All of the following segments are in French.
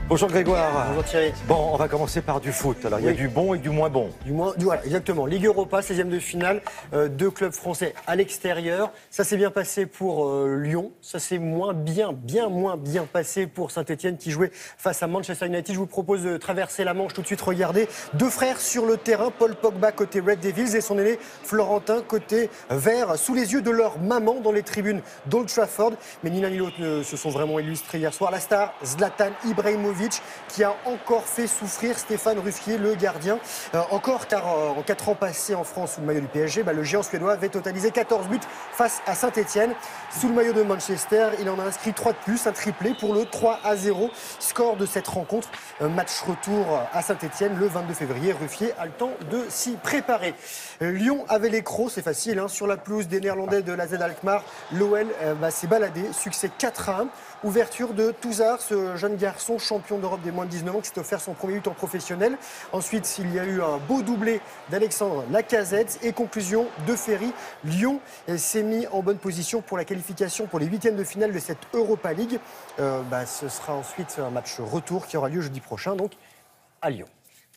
Bonjour Grégoire. Bonjour Thierry. Bon, on va commencer par du foot. Alors, il y a du bon et du moins bon. Voilà, exactement. Ligue Europa, 16e de finale, deux clubs français à l'extérieur. Ça s'est bien passé pour Lyon. Ça s'est bien moins bien passé pour Saint-Etienne qui jouait face à Manchester United. Je vous propose de traverser la Manche tout de suite. Regardez, deux frères sur le terrain. Paul Pogba côté Red Devils et son aîné Florentin côté vert, sous les yeux de leur maman dans les tribunes d'Old Trafford. Mais ni l'un ni l'autre ne se sont vraiment illustrés hier soir. La star Zlatan Ibrahimovic qui a encore fait souffrir Stéphane Ruffier, le gardien. Encore car en 4 ans passés en France sous le maillot du PSG, le géant suédois avait totalisé 14 buts face à Saint-Etienne. Sous le maillot de Manchester, il en a inscrit 3 de plus, un triplé pour le 3-0. Score de cette rencontre, match retour à Saint-Etienne le 22 février. Ruffier a le temps de s'y préparer. Lyon avait les crocs, c'est facile, sur la pelouse des Néerlandais de la Z Alkmaar. L'OL s'est baladé, succès 4-1. Ouverture de Touzard, ce jeune garçon champion d'Europe des moins de 19 ans qui s'est offert son premier but en professionnel. Ensuite, il y a eu un beau doublé d'Alexandre Lacazette et conclusion de Ferry. Lyon s'est mis en bonne position pour la qualification pour les 8e de finale de cette Europa League. Ce sera ensuite un match retour qui aura lieu jeudi prochain, donc à Lyon.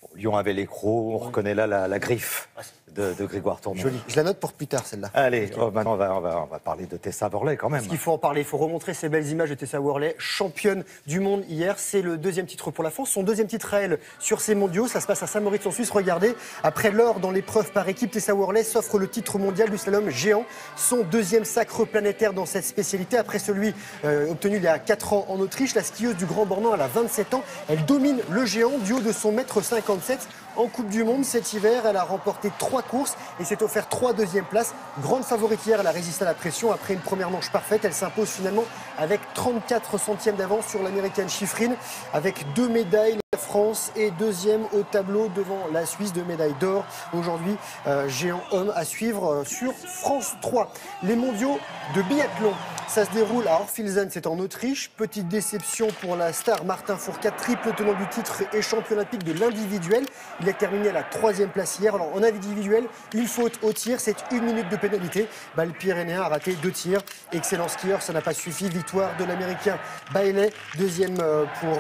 Bon, Lyon avait les crocs, on reconnaît là la griffe de Grégoire Tournon. Joli. Je la note pour plus tard, celle-là. Allez, maintenant on va parler de Tessa Worley quand même. Parce qu'il faut en parler, il faut remontrer ces belles images de Tessa Worley, championne du monde hier. C'est le 2e titre pour la France, son 2e titre à elle sur ces mondiaux. Ça se passe à Saint-Moritz en Suisse. Regardez, après l'or dans l'épreuve par équipe, Tessa Worley s'offre le titre mondial du slalom géant. Son 2e sacre planétaire dans cette spécialité. Après celui obtenu il y a 4 ans en Autriche, la skieuse du Grand Bornand, elle a 27 ans. Elle domine le géant du haut de son 1m57. En Coupe du Monde cet hiver, elle a remporté 3 courses et s'est offert 3 deuxièmes places. Grande favorite hier, elle a résisté à la pression. Après une première manche parfaite, elle s'impose finalement avec 34 centièmes d'avance sur l'américaine Schifrin. Avec 2 médailles, la France est 2e au tableau devant la Suisse, 2 médailles d'or. Aujourd'hui, géant homme à suivre sur France 3. Les mondiaux de biathlon, ça se déroule à Orfilsen, c'est en Autriche. Petite déception pour la star Martin Fourcade, triple tenant du titre et champion olympique de l'individuel. Il a terminé à la 3e place hier. Alors en individuel, une faute au tir, c'est 1 minute de pénalité. Le Pyrénéen a raté 2 tirs. Excellent skieur, ça n'a pas suffi. Victoire de l'américain Bailey, 2e pour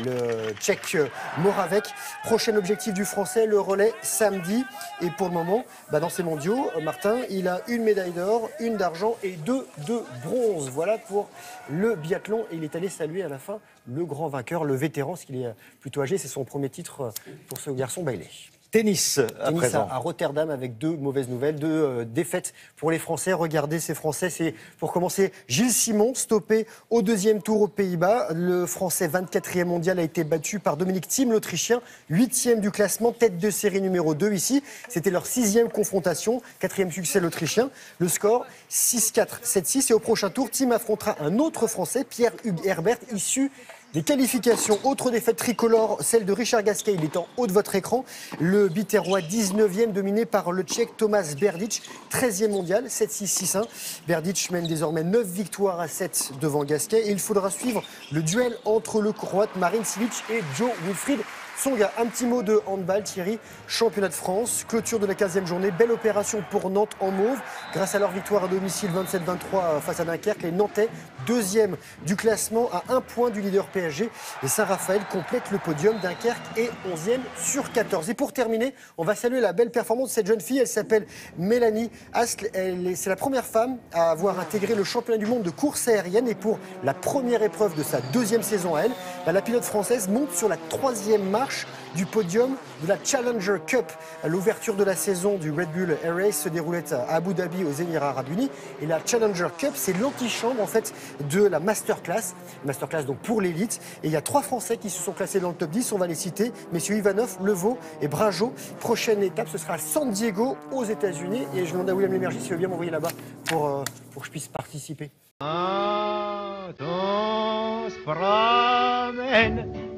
le tchèque Moravec. Prochain objectif du français, le relais samedi. Et pour le moment, dans ces mondiaux, Martin, il a 1 médaille d'or, 1 d'argent et 2 de bronze. Voilà pour le biathlon. Et il est allé saluer à la fin le grand vainqueur, le vétéran, parce qu'il est plutôt âgé. C'est son premier titre pour ce garçon Bailey. Tennis à présent. À Rotterdam avec 2 mauvaises nouvelles, 2 défaites pour les Français. Regardez ces Français, c'est pour commencer Gilles Simon, stoppé au 2e tour aux Pays-Bas. Le Français 24e mondial a été battu par Dominic Thiem, l'Autrichien, 8e du classement, tête de série numéro 2 ici. C'était leur 6e confrontation, 4e succès l'Autrichien. Le score 6-4, 7-6 et au prochain tour, Thiem affrontera un autre Français, Pierre-Hugues Herbert, issu des qualifications. Autre défaite tricolore, celle de Richard Gasquet. Il est en haut de votre écran. Le Biterrois 19e, dominé par le Tchèque Tomáš Berdych, 13e mondial, 7-6-6-1. Berdych mène désormais 9 victoires à 7 devant Gasquet. Et il faudra suivre le duel entre le Croate Marin Cilic et Joe Wilfried Tsonga. Un petit mot de handball, Thierry. Championnat de France, clôture de la 15e journée. Belle opération pour Nantes en mauve. Grâce à leur victoire à domicile 27-23 face à Dunkerque, les Nantais, 2e du classement à 1 point du leader PSG. Et Saint-Raphaël complète le podium. Dunkerque est 11e sur 14. Et pour terminer, on va saluer la belle performance de cette jeune fille. Elle s'appelle Mélanie Astle. C'est la première femme à avoir intégré le championnat du monde de course aérienne. Et pour la première épreuve de sa 2e saison à elle, la pilote française monte sur la 3e marche du podium de la Challenger Cup. L'ouverture de la saison du Red Bull Air Race se déroulait à Abu Dhabi aux Émirats Arabes Unis. Et la Challenger Cup, c'est l'antichambre en fait de la Masterclass. Masterclass donc pour l'élite. Et il y a 3 Français qui se sont classés dans le top 10. On va les citer. Messieurs Ivanov, Levaux et Brinjot. Prochaine étape, ce sera à San Diego aux États-Unis. Et je demande à William Lémergie s'il veut bien m'envoyer là-bas pour que je puisse participer.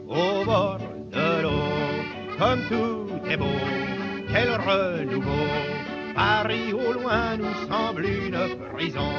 Au bord de l'eau, comme tout est beau, quel renouveau. Paris au loin nous semble une prison.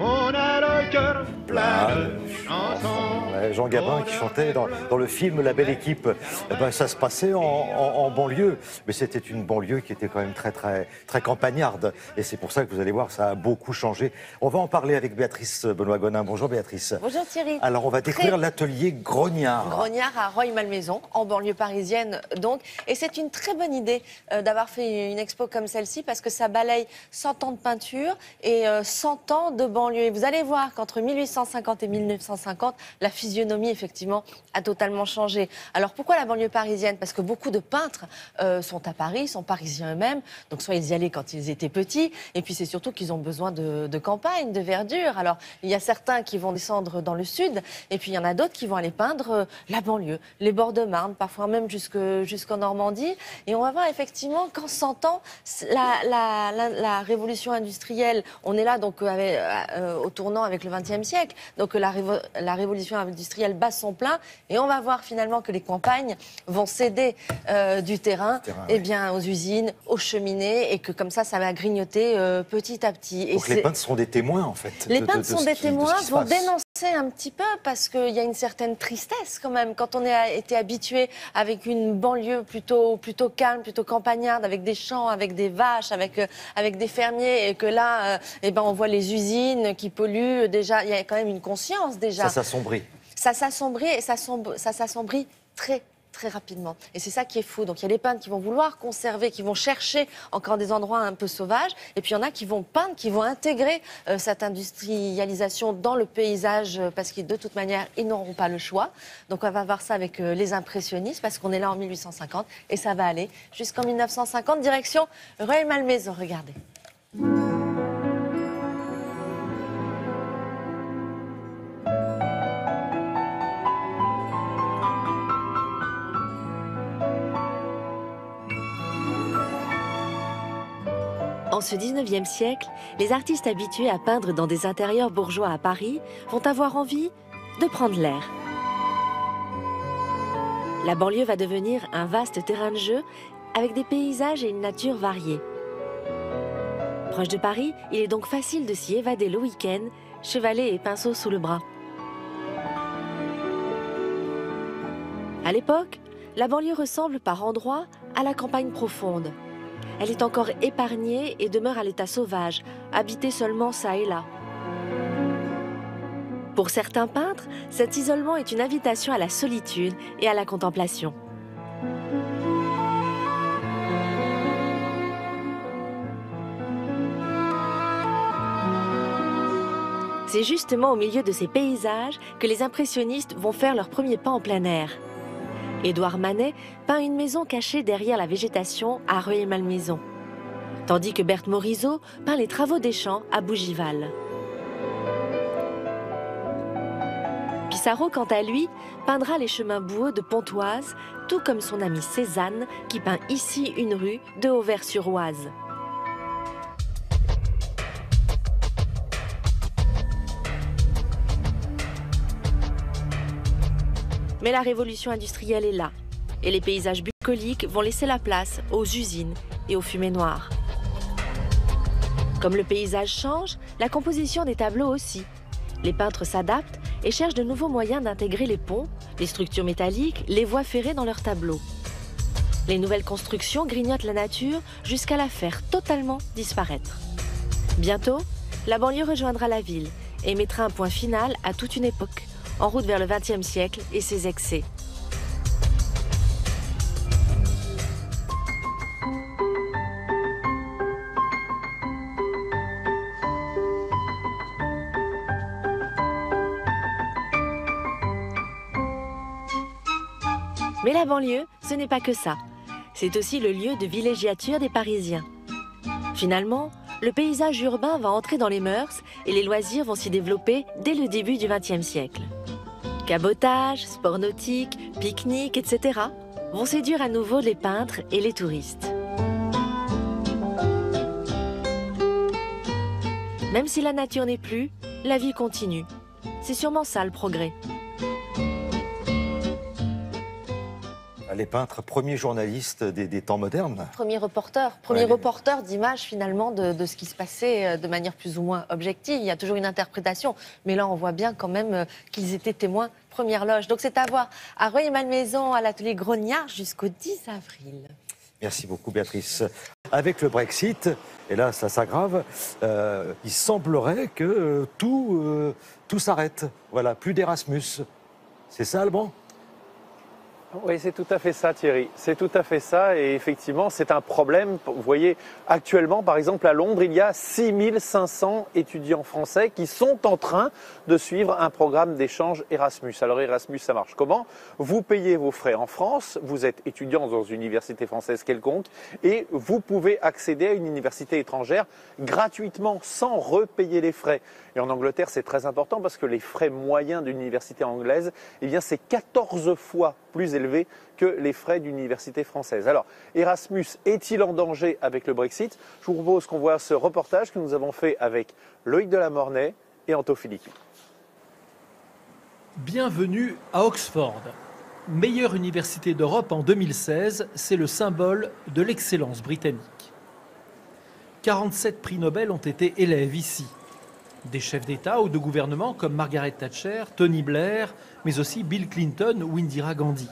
On a le cœur plein de chansons. Jean Gabin qui chantait dans le film La Belle Équipe. Eh ben, ça se passait en banlieue, mais c'était une banlieue qui était quand même très campagnarde. Et c'est pour ça que vous allez voir, ça a beaucoup changé. On va en parler avec Béatrice Benoît-Gonin. Bonjour Béatrice. Bonjour Thierry. Alors on va découvrir l'atelier Grognard. Grognard à Rueil-Malmaison, en banlieue parisienne donc. Et c'est une très bonne idée d'avoir fait une expo comme celle-ci parce que ça balaye 100 ans de peinture et 100 ans de banlieue. Et vous allez voir qu'entre 1850 et 1950, la physionomie effectivement a totalement changé. Alors pourquoi la banlieue parisienne? Parce que beaucoup de peintres sont à Paris, sont parisiens eux-mêmes. Donc soit ils y allaient quand ils étaient petits et puis c'est surtout qu'ils ont besoin de campagne, de verdure. Alors il y a certains qui vont descendre dans le sud et puis il y en a d'autres qui vont aller peindre la banlieue, les bords de Marne, parfois même jusqu'en Normandie. Et on va voir effectivement qu'en 100 ans, la révolution industrielle, on est là donc au tournant avec le XXe siècle, donc la révolution industrielle bat son plein et on va voir finalement que les campagnes vont céder du terrain eh bien, aux usines, aux cheminées et que comme ça va grignoter petit à petit. Donc les peintres seront des témoins en fait. Les peintres sont des témoins, vont dénoncer un petit peu parce qu'il y a une certaine tristesse quand même quand on a été habitué avec une banlieue plutôt calme, plutôt campagnarde, avec des champs, avec des vaches, avec des fermiers et que là, eh ben, on voit les usines qui polluent. Déjà, il y a quand même une conscience déjà. Ça s'assombrit. Ça s'assombrit et ça s'assombrit très rapidement. Et c'est ça qui est fou. Donc il y a des peintres qui vont vouloir conserver, qui vont chercher encore des endroits un peu sauvages. Et puis il y en a qui vont peindre, qui vont intégrer cette industrialisation dans le paysage parce que de toute manière, ils n'auront pas le choix. Donc on va voir ça avec les impressionnistes parce qu'on est là en 1850 et ça va aller jusqu'en 1950, direction Rueil-Malmaison. Regardez. En ce 19e siècle, les artistes habitués à peindre dans des intérieurs bourgeois à Paris vont avoir envie de prendre l'air. La banlieue va devenir un vaste terrain de jeu avec des paysages et une nature variée. Proche de Paris, il est donc facile de s'y évader le week-end, chevalet et pinceau sous le bras. À l'époque, la banlieue ressemble par endroits à la campagne profonde. Elle est encore épargnée et demeure à l'état sauvage, habitée seulement çà et là. Pour certains peintres, cet isolement est une invitation à la solitude et à la contemplation. C'est justement au milieu de ces paysages que les impressionnistes vont faire leur premier pas en plein air. Édouard Manet peint une maison cachée derrière la végétation à Rueil-Malmaison, tandis que Berthe Morisot peint les travaux des champs à Bougival. Pissarro, quant à lui, peindra les chemins boueux de Pontoise, tout comme son ami Cézanne, qui peint ici une rue de Auvers-sur-Oise. Mais la révolution industrielle est là, et les paysages bucoliques vont laisser la place aux usines et aux fumées noires. Comme le paysage change, la composition des tableaux aussi. Les peintres s'adaptent et cherchent de nouveaux moyens d'intégrer les ponts, les structures métalliques, les voies ferrées dans leurs tableaux. Les nouvelles constructions grignotent la nature jusqu'à la faire totalement disparaître. Bientôt, la banlieue rejoindra la ville et mettra un point final à toute une époque, en route vers le XXe siècle et ses excès. Mais la banlieue, ce n'est pas que ça. C'est aussi le lieu de villégiature des Parisiens. Finalement, le paysage urbain va entrer dans les mœurs et les loisirs vont s'y développer dès le début du XXe siècle. Cabotage, sport nautique, pique-nique, etc. vont séduire à nouveau les peintres et les touristes. Même si la nature n'est plus, la vie continue. C'est sûrement ça le progrès. les peintres, premiers journalistes des temps modernes. Premier reporter d'images finalement de ce qui se passait de manière plus ou moins objective. Il y a toujours une interprétation, mais là on voit bien quand même qu'ils étaient témoins première loge. Donc c'est à voir à Rueil-Malmaison, à l'atelier Grognard jusqu'au 10 avril. Merci beaucoup Béatrice. Avec le Brexit, et là ça s'aggrave, il semblerait que tout s'arrête. Voilà, plus d'Erasmus. C'est ça Alban ? Oui, c'est tout à fait ça, Thierry. C'est tout à fait ça. Et effectivement, c'est un problème. Vous voyez, actuellement, par exemple, à Londres, il y a 6500 étudiants français qui sont en train de suivre un programme d'échange Erasmus. Alors, Erasmus, ça marche comment ? Vous payez vos frais en France, vous êtes étudiant dans une université française quelconque, et vous pouvez accéder à une université étrangère gratuitement, sans repayer les frais. Et en Angleterre, c'est très important parce que les frais moyens d'une université anglaise, eh bien, c'est 14 fois plus élevé que les frais d'une université française. Alors, Erasmus est-il en danger avec le Brexit ? Je vous propose qu'on voit ce reportage que nous avons fait avec Loïc Delamornay et Anto Philippi. Bienvenue à Oxford. Meilleure université d'Europe en 2016, c'est le symbole de l'excellence britannique. 47 prix Nobel ont été élèves ici. Des chefs d'État ou de gouvernement comme Margaret Thatcher, Tony Blair, mais aussi Bill Clinton ou Indira Gandhi.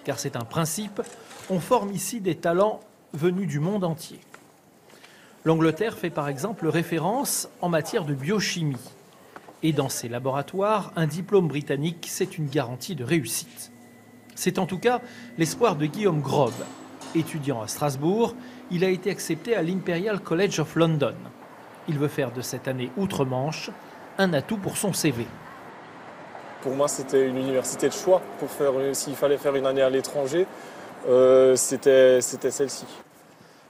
Car c'est un principe, on forme ici des talents venus du monde entier. L'Angleterre fait par exemple référence en matière de biochimie. Et dans ses laboratoires, un diplôme britannique, c'est une garantie de réussite. C'est en tout cas l'espoir de Guillaume Grob. Étudiant à Strasbourg, il a été accepté à l'Imperial College of London. Il veut faire de cette année outre-Manche un atout pour son CV. Pour moi, c'était une université de choix. S'il fallait faire une année à l'étranger, c'était celle-ci.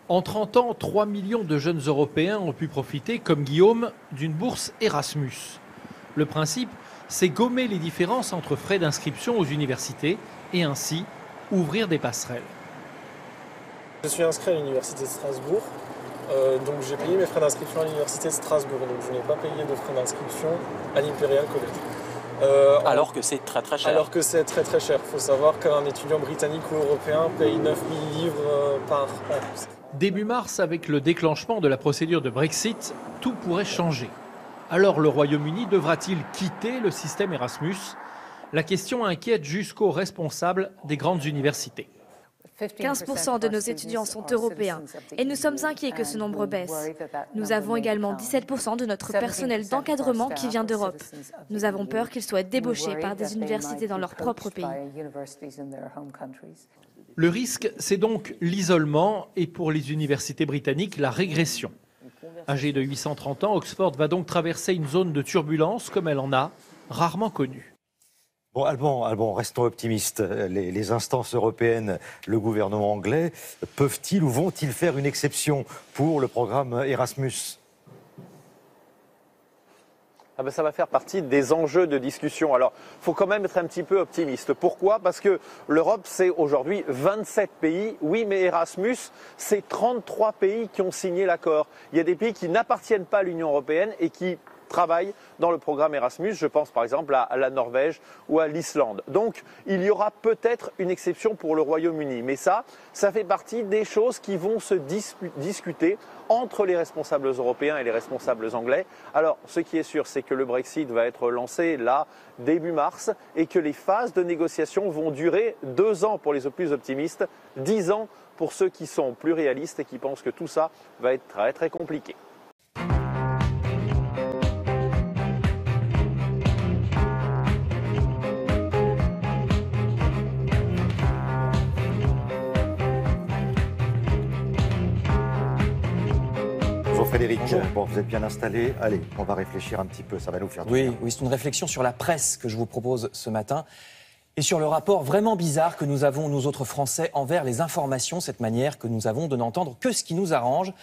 En 30 ans, 3 millions de jeunes Européens ont pu profiter, comme Guillaume, d'une bourse Erasmus. Le principe, c'est gommer les différences entre frais d'inscription aux universités et ainsi ouvrir des passerelles. Je suis inscrit à l'université de Strasbourg. Donc j'ai payé mes frais d'inscription à l'université de Strasbourg, donc je n'ai pas payé de frais d'inscription à l'Imperial College. Alors que c'est très très cher. Alors que c'est très très cher. Il faut savoir qu'un étudiant britannique ou européen paye 9000 livres par an. Début mars, avec le déclenchement de la procédure de Brexit, tout pourrait changer. Alors le Royaume-Uni devra-t-il quitter le système Erasmus ? La question inquiète jusqu'aux responsables des grandes universités. 15% de nos étudiants sont européens et nous sommes inquiets que ce nombre baisse. Nous avons également 17% de notre personnel d'encadrement qui vient d'Europe. Nous avons peur qu'ils soient débauchés par des universités dans leur propre pays. Le risque, c'est donc l'isolement et pour les universités britanniques, la régression. Âgé de 830 ans, Oxford va donc traverser une zone de turbulence comme elle en a rarement connue. Bon, Alban, restons optimistes. Les instances européennes, le gouvernement anglais, peuvent-ils ou vont-ils faire une exception pour le programme Erasmus ? Ça va faire partie des enjeux de discussion. Alors, il faut quand même être un petit peu optimiste. Pourquoi ? Parce que l'Europe, c'est aujourd'hui 27 pays. Oui, mais Erasmus, c'est 33 pays qui ont signé l'accord. Il y a des pays qui n'appartiennent pas à l'Union européenne et qui travaillent dans le programme Erasmus. Je pense par exemple à la Norvège ou à l'Islande. Donc, il y aura peut-être une exception pour le Royaume-Uni. Mais ça fait partie des choses qui vont se discuter entre les responsables européens et les responsables anglais. Alors, ce qui est sûr, c'est que le Brexit va être lancé là, début mars, et que les phases de négociation vont durer 2 ans pour les plus optimistes, 10 ans pour ceux qui sont plus réalistes et qui pensent que tout ça va être très très compliqué. Frédéric, bon, vous êtes bien installé. Allez, on va réfléchir un petit peu, ça va nous faire du bien. Oui, c'est une réflexion sur la presse que je vous propose ce matin et sur le rapport vraiment bizarre que nous avons, nous autres Français, envers les informations, cette manière que nous avons de n'entendre que ce qui nous arrange.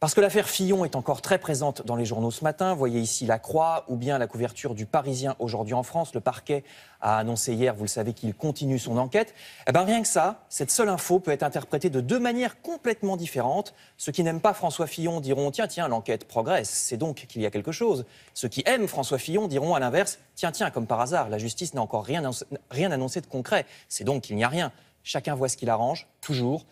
Parce que l'affaire Fillon est encore très présente dans les journaux ce matin. Voyez ici La Croix ou bien la couverture du Parisien aujourd'hui en France. Le parquet a annoncé hier, vous le savez, qu'il continue son enquête. Eh bien, rien que ça, cette seule info peut être interprétée de 2 manières complètement différentes. Ceux qui n'aiment pas François Fillon diront « Tiens, l'enquête progresse, c'est donc qu'il y a quelque chose ». Ceux qui aiment François Fillon diront à l'inverse « Tiens, comme par hasard, la justice n'a encore rien annoncé de concret, c'est donc qu'il n'y a rien ». Chacun voit ce qu'il arrange, toujours.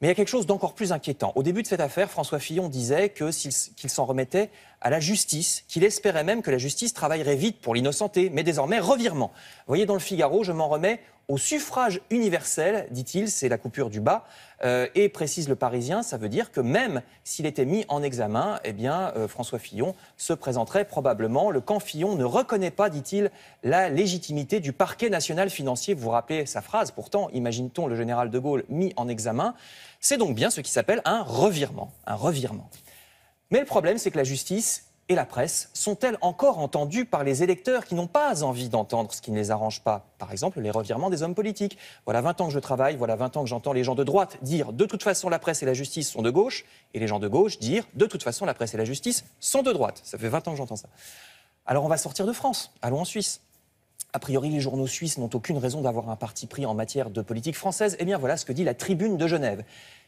Mais il y a quelque chose d'encore plus inquiétant. Au début de cette affaire, François Fillon disait qu'il s'en remettait à la justice, qu'il espérait même que la justice travaillerait vite pour l'innocenter, mais désormais, revirement. Vous voyez, dans le Figaro, je m'en remets au suffrage universel, dit-il, c'est la coupure du bas, et précise le Parisien, ça veut dire que même s'il était mis en examen, eh bien, François Fillon se présenterait probablement. Le camp Fillon ne reconnaît pas, dit-il, la légitimité du parquet national financier. Vous vous rappelez sa phrase, pourtant, imagine-t-on le général de Gaulle mis en examen. C'est donc bien ce qui s'appelle un revirement. Un revirement. Mais le problème, c'est que la justice et la presse sont-elles encore entendues par les électeurs qui n'ont pas envie d'entendre ce qui ne les arrange pas? Par exemple, les revirements des hommes politiques. Voilà 20 ans que je travaille, voilà 20 ans que j'entends les gens de droite dire « de toute façon, la presse et la justice sont de gauche » et les gens de gauche dire « de toute façon, la presse et la justice sont de droite ». Ça fait 20 ans que j'entends ça. Alors on va sortir de France, allons en Suisse. A priori, les journaux suisses n'ont aucune raison d'avoir un parti pris en matière de politique française. Eh bien voilà ce que dit la Tribune de Genève.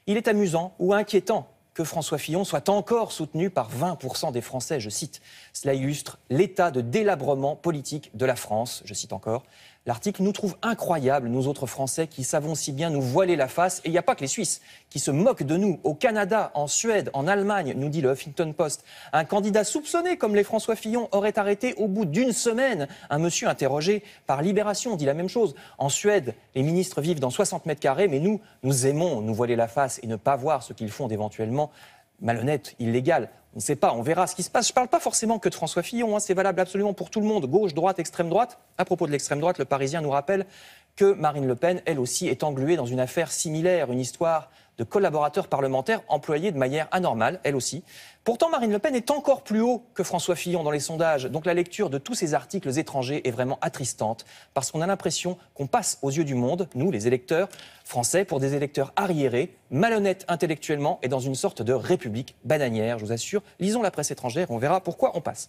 Il est amusant ou inquiétant que François Fillon soit encore soutenu par 20% des Français, je cite. Cela illustre l'état de délabrement politique de la France, je cite encore. L'article nous trouve incroyables, nous autres Français qui savons si bien nous voiler la face. Et il n'y a pas que les Suisses qui se moquent de nous. Au Canada, en Suède, en Allemagne, nous dit le Huffington Post, un candidat soupçonné comme les François Fillon aurait arrêté au bout d'une semaine un monsieur interrogé par Libération, dit la même chose. En Suède, les ministres vivent dans 60 mètres carrés, mais nous aimons nous voiler la face et ne pas voir ce qu'ils font d'éventuellement malhonnête, illégal. On ne sait pas, on verra ce qui se passe. Je ne parle pas forcément que de François Fillon, c'est valable absolument pour tout le monde, gauche, droite, extrême droite. À propos de l'extrême droite, le Parisien nous rappelle que Marine Le Pen, elle aussi, est engluée dans une affaire similaire, une histoire de collaborateurs parlementaires employés de manière anormale, elle aussi. Pourtant, Marine Le Pen est encore plus haut que François Fillon dans les sondages. Donc la lecture de tous ces articles étrangers est vraiment attristante, parce qu'on a l'impression qu'on passe aux yeux du monde, nous, les électeurs français, pour des électeurs arriérés, malhonnêtes intellectuellement et dans une sorte de république bananière, je vous assure. Lisons la presse étrangère, on verra pourquoi on passe.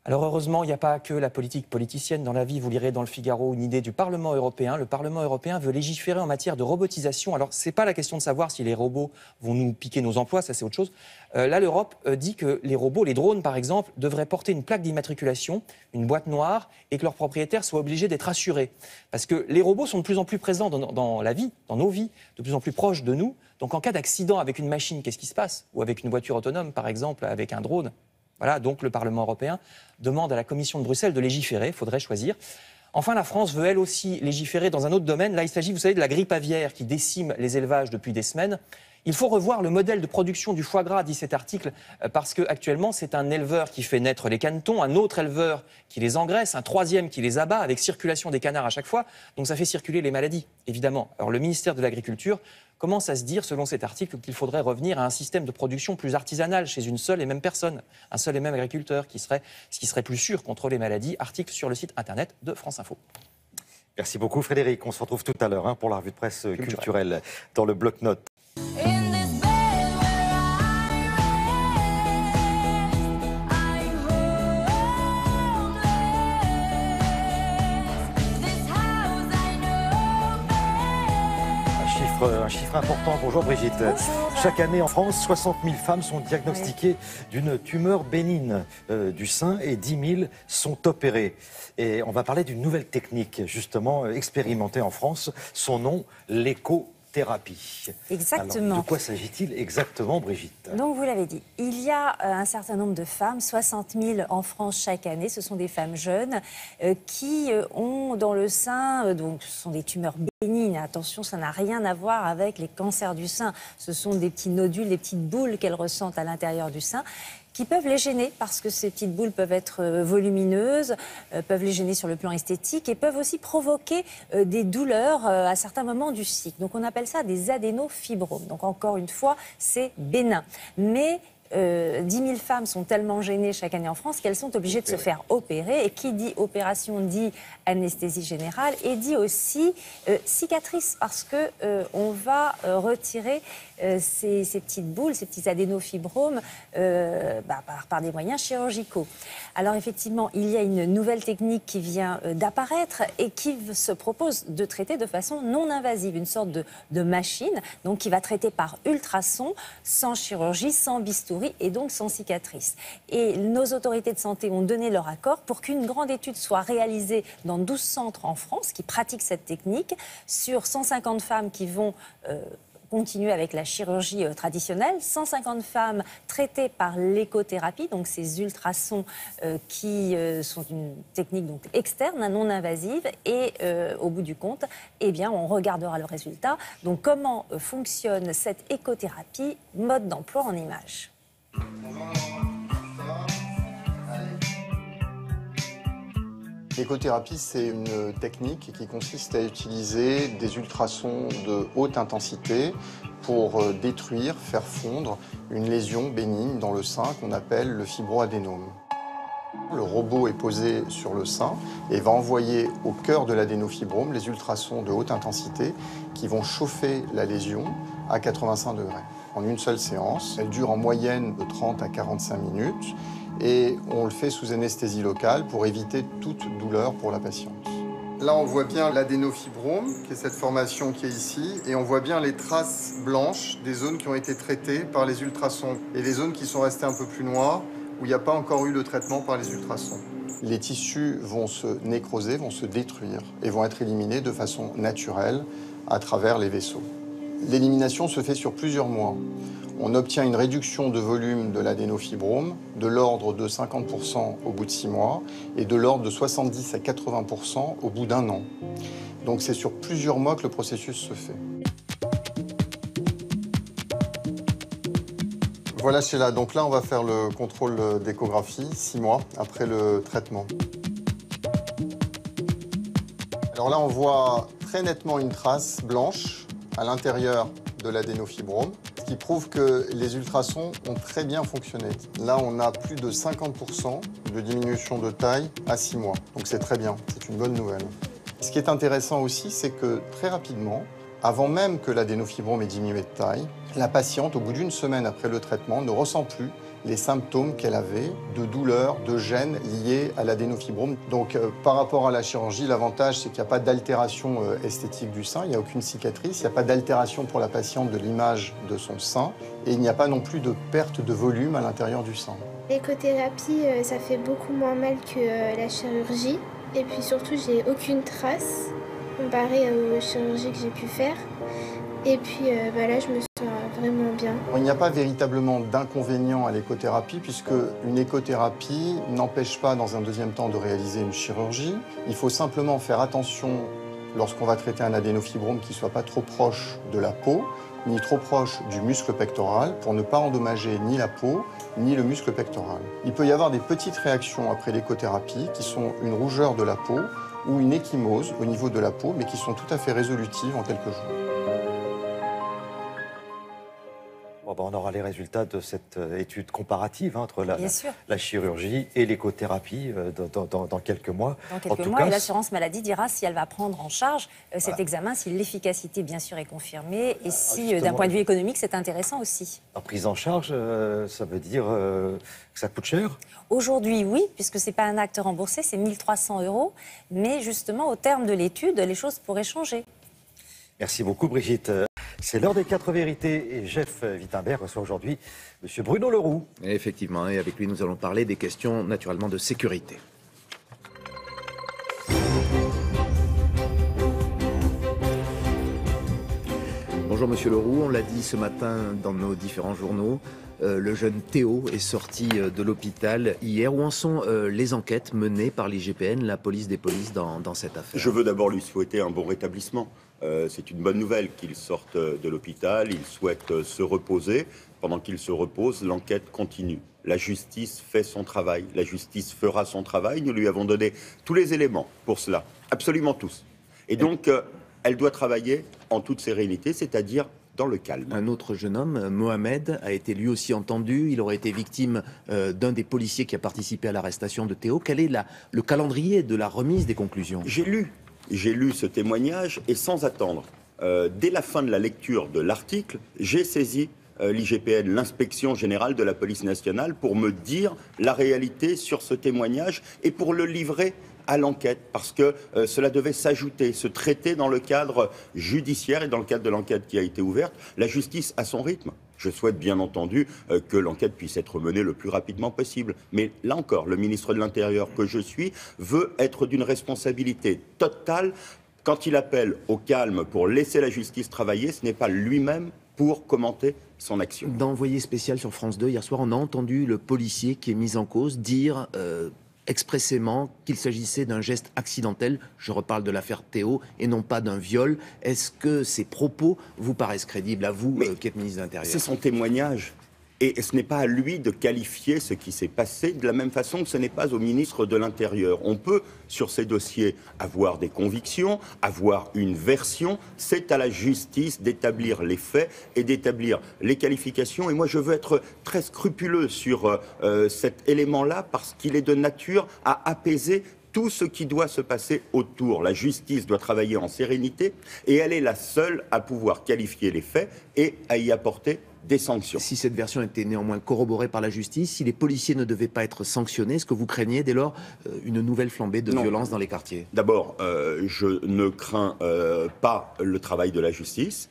Alors heureusement, il n'y a pas que la politique politicienne dans la vie. Vous lirez dans le Figaro une idée du Parlement européen. Le Parlement européen veut légiférer en matière de robotisation. Alors, ce n'est pas la question de savoir si les robots vont nous piquer nos emplois, ça c'est autre chose. Là, l'Europe dit que les robots, les drones par exemple, devraient porter une plaque d'immatriculation, une boîte noire, et que leurs propriétaires soient obligés d'être assurés. Parce que les robots sont de plus en plus présents dans la vie, dans nos vies, de plus en plus proches de nous. Donc en cas d'accident avec une machine, qu'est-ce qui se passe? Ou avec une voiture autonome, par exemple, avec un drone. Voilà, donc le Parlement européen demande à la Commission de Bruxelles de légiférer, il faudrait choisir. Enfin, la France veut elle aussi légiférer dans un autre domaine. Là, il s'agit, vous savez, de la grippe aviaire qui décime les élevages depuis des semaines. Il faut revoir le modèle de production du foie gras, dit cet article, parce qu'actuellement, c'est un éleveur qui fait naître les canetons, un autre éleveur qui les engraisse, un troisième qui les abat, avec circulation des canards à chaque fois. Donc ça fait circuler les maladies, évidemment. Alors le ministère de l'Agriculture commence à se dire, selon cet article, qu'il faudrait revenir à un système de production plus artisanal chez une seule et même personne, un seul et même agriculteur, ce qui serait plus sûr contre les maladies. Article sur le site internet de France Info. Merci beaucoup Frédéric. On se retrouve tout à l'heure pour la revue de presse culturelle dans le bloc-notes. Un chiffre important. Bonjour Brigitte. Bonjour. Chaque année en France, 60 000 femmes sont diagnostiquées d'une tumeur bénigne du sein et 10 000 sont opérées. Et on va parler d'une nouvelle technique justement expérimentée en France. Son nom, l'échothérapie. Exactement. Alors, de quoi s'agit-il exactement, Brigitte? Donc, vous l'avez dit, il y a un certain nombre de femmes, 60 000 en France chaque année. Ce sont des femmes jeunes qui ont dans le sein, donc ce sont des tumeurs bénignes. Attention, ça n'a rien à voir avec les cancers du sein. Ce sont des petits nodules, des petites boules qu'elles ressentent à l'intérieur du sein, qui peuvent les gêner parce que ces petites boules peuvent être volumineuses, peuvent les gêner sur le plan esthétique et peuvent aussi provoquer des douleurs à certains moments du cycle. Donc on appelle ça des adénofibromes. Donc encore une fois, c'est bénin. Mais 10 000 femmes sont tellement gênées chaque année en France qu'elles sont obligées de se faire opérer. Et qui dit opération dit anesthésie générale et dit aussi cicatrice parce que on va retirer ces petites boules, ces petits adénofibromes par des moyens chirurgicaux. Alors effectivement, il y a une nouvelle technique qui vient d'apparaître et qui se propose de traiter de façon non invasive, une sorte de machine donc, qui va traiter par ultrason, sans chirurgie, sans bistouri et donc sans cicatrice. Et nos autorités de santé ont donné leur accord pour qu'une grande étude soit réalisée dans 12 centres en France qui pratiquent cette technique sur 150 femmes qui vont continuer avec la chirurgie traditionnelle, 150 femmes traitées par l'écothérapie, donc ces ultrasons qui sont une technique donc externe, non invasive, et au bout du compte, eh bien, on regardera le résultat. Donc comment fonctionne cette écothérapie, mode d'emploi en images. L'écothérapie, c'est une technique qui consiste à utiliser des ultrasons de haute intensité pour détruire, faire fondre une lésion bénigne dans le sein qu'on appelle le fibroadénome. Le robot est posé sur le sein et va envoyer au cœur de l'adénofibrome les ultrasons de haute intensité qui vont chauffer la lésion à 85 degrés. En une seule séance, elle dure en moyenne de 30 à 45 minutes. Et on le fait sous anesthésie locale pour éviter toute douleur pour la patiente. Là, on voit bien l'adénofibrome, qui est cette formation qui est ici, et on voit bien les traces blanches des zones qui ont été traitées par les ultrasons et les zones qui sont restées un peu plus noires, où il n'y a pas encore eu de traitement par les ultrasons. Les tissus vont se nécroser, vont se détruire et vont être éliminés de façon naturelle à travers les vaisseaux. L'élimination se fait sur plusieurs mois. On obtient une réduction de volume de l'adénofibrome de l'ordre de 50% au bout de 6 mois et de l'ordre de 70 à 80% au bout d'1 an. Donc c'est sur plusieurs mois que le processus se fait. Voilà Sheila, donc là on va faire le contrôle d'échographie 6 mois après le traitement. Alors là on voit très nettement une trace blanche à l'intérieur de l'adénofibrome, ce qui prouve que les ultrasons ont très bien fonctionné. Là, on a plus de 50% de diminution de taille à 6 mois. Donc c'est très bien, c'est une bonne nouvelle. Ce qui est intéressant aussi, c'est que très rapidement, avant même que l'adénofibrome ait diminué de taille, la patiente, au bout d'une semaine après le traitement, ne ressent plus les symptômes qu'elle avait de douleur, de gêne liés à l'adénofibrome. Donc par rapport à la chirurgie, l'avantage c'est qu'il n'y a pas d'altération esthétique du sein, il n'y a aucune cicatrice, il n'y a pas d'altération pour la patiente de l'image de son sein et il n'y a pas non plus de perte de volume à l'intérieur du sein. L'écothérapie, ça fait beaucoup moins mal que la chirurgie et puis surtout j'ai aucune trace comparée aux chirurgies que j'ai pu faire. Et puis là, je me sens vraiment bien. Il n'y a pas véritablement d'inconvénient à l'écothérapie puisque une écothérapie n'empêche pas dans un deuxième temps de réaliser une chirurgie. Il faut simplement faire attention lorsqu'on va traiter un adénofibrome qui ne soit pas trop proche de la peau ni trop proche du muscle pectoral pour ne pas endommager ni la peau ni le muscle pectoral. Il peut y avoir des petites réactions après l'écothérapie qui sont une rougeur de la peau ou une ecchymose au niveau de la peau mais qui sont tout à fait résolutives en quelques jours. On aura les résultats de cette étude comparative entre la chirurgie et l'écothérapie dans quelques mois. Dans quelques mois, et l'assurance maladie dira si elle va prendre en charge cet examen, si l'efficacité, bien sûr, est confirmée et si, d'un point de vue économique, c'est intéressant aussi. La prise en charge, ça veut dire que ça coûte cher ? Aujourd'hui, oui, puisque ce n'est pas un acte remboursé, c'est 1 300 €. Mais justement, au terme de l'étude, les choses pourraient changer. Merci beaucoup, Brigitte. C'est l'heure des 4 vérités et Jeff Wittenberg reçoit aujourd'hui M. Bruno Leroux. Et effectivement, et avec lui, nous allons parler des questions naturellement de sécurité. Bonjour Monsieur Leroux, on l'a dit ce matin dans nos différents journaux, le jeune Théo est sorti de l'hôpital hier. Où en sont les enquêtes menées par l'IGPN, la police des polices, dans cette affaire ? Je veux d'abord lui souhaiter un bon rétablissement. C'est une bonne nouvelle qu'il sorte de l'hôpital, il souhaite se reposer. Pendant qu'il se repose, l'enquête continue. La justice fait son travail, la justice fera son travail. Nous lui avons donné tous les éléments pour cela, absolument tous. Et donc, elle doit travailler en toute sérénité, c'est-à-dire dans le calme. Un autre jeune homme, Mohamed, a été lui aussi entendu. Il aurait été victime d'un des policiers qui a participé à l'arrestation de Théo. Quel est le calendrier de la remise des conclusions ? J'ai lu ce témoignage et sans attendre dès la fin de la lecture de l'article, j'ai saisi l'IGPN, l'inspection générale de la police nationale, pour me dire la réalité sur ce témoignage et pour le livrer à l'enquête, parce que cela devait s'ajouter, se traiter dans le cadre judiciaire et dans le cadre de l'enquête qui a été ouverte, la justice à son rythme. Je souhaite bien entendu que l'enquête puisse être menée le plus rapidement possible. Mais là encore, le ministre de l'Intérieur que je suis veut être d'une responsabilité totale. Quand il appelle au calme pour laisser la justice travailler, ce n'est pas lui-même pour commenter son action. Dans Envoyé spécial sur France 2, hier soir, on a entendu le policier qui est mis en cause dire expressément qu'il s'agissait d'un geste accidentel. Je reparle de l'affaire Théo et non pas d'un viol. Est-ce que ces propos vous paraissent crédibles, à vous qui êtes ministre de l'Intérieur? C'est son témoignage. Et ce n'est pas à lui de qualifier ce qui s'est passé, de la même façon que ce n'est pas au ministre de l'Intérieur. On peut, sur ces dossiers, avoir des convictions, avoir une version. C'est à la justice d'établir les faits et d'établir les qualifications. Et moi, je veux être très scrupuleux sur cet élément-là, parce qu'il est de nature à apaiser tout ce qui doit se passer autour. La justice doit travailler en sérénité et elle est la seule à pouvoir qualifier les faits et à y apporter des sanctions. Si cette version était néanmoins corroborée par la justice, si les policiers ne devaient pas être sanctionnés, est-ce que vous craignez dès lors une nouvelle flambée de violence dans les quartiers? D'abord, je ne crains pas le travail de la justice.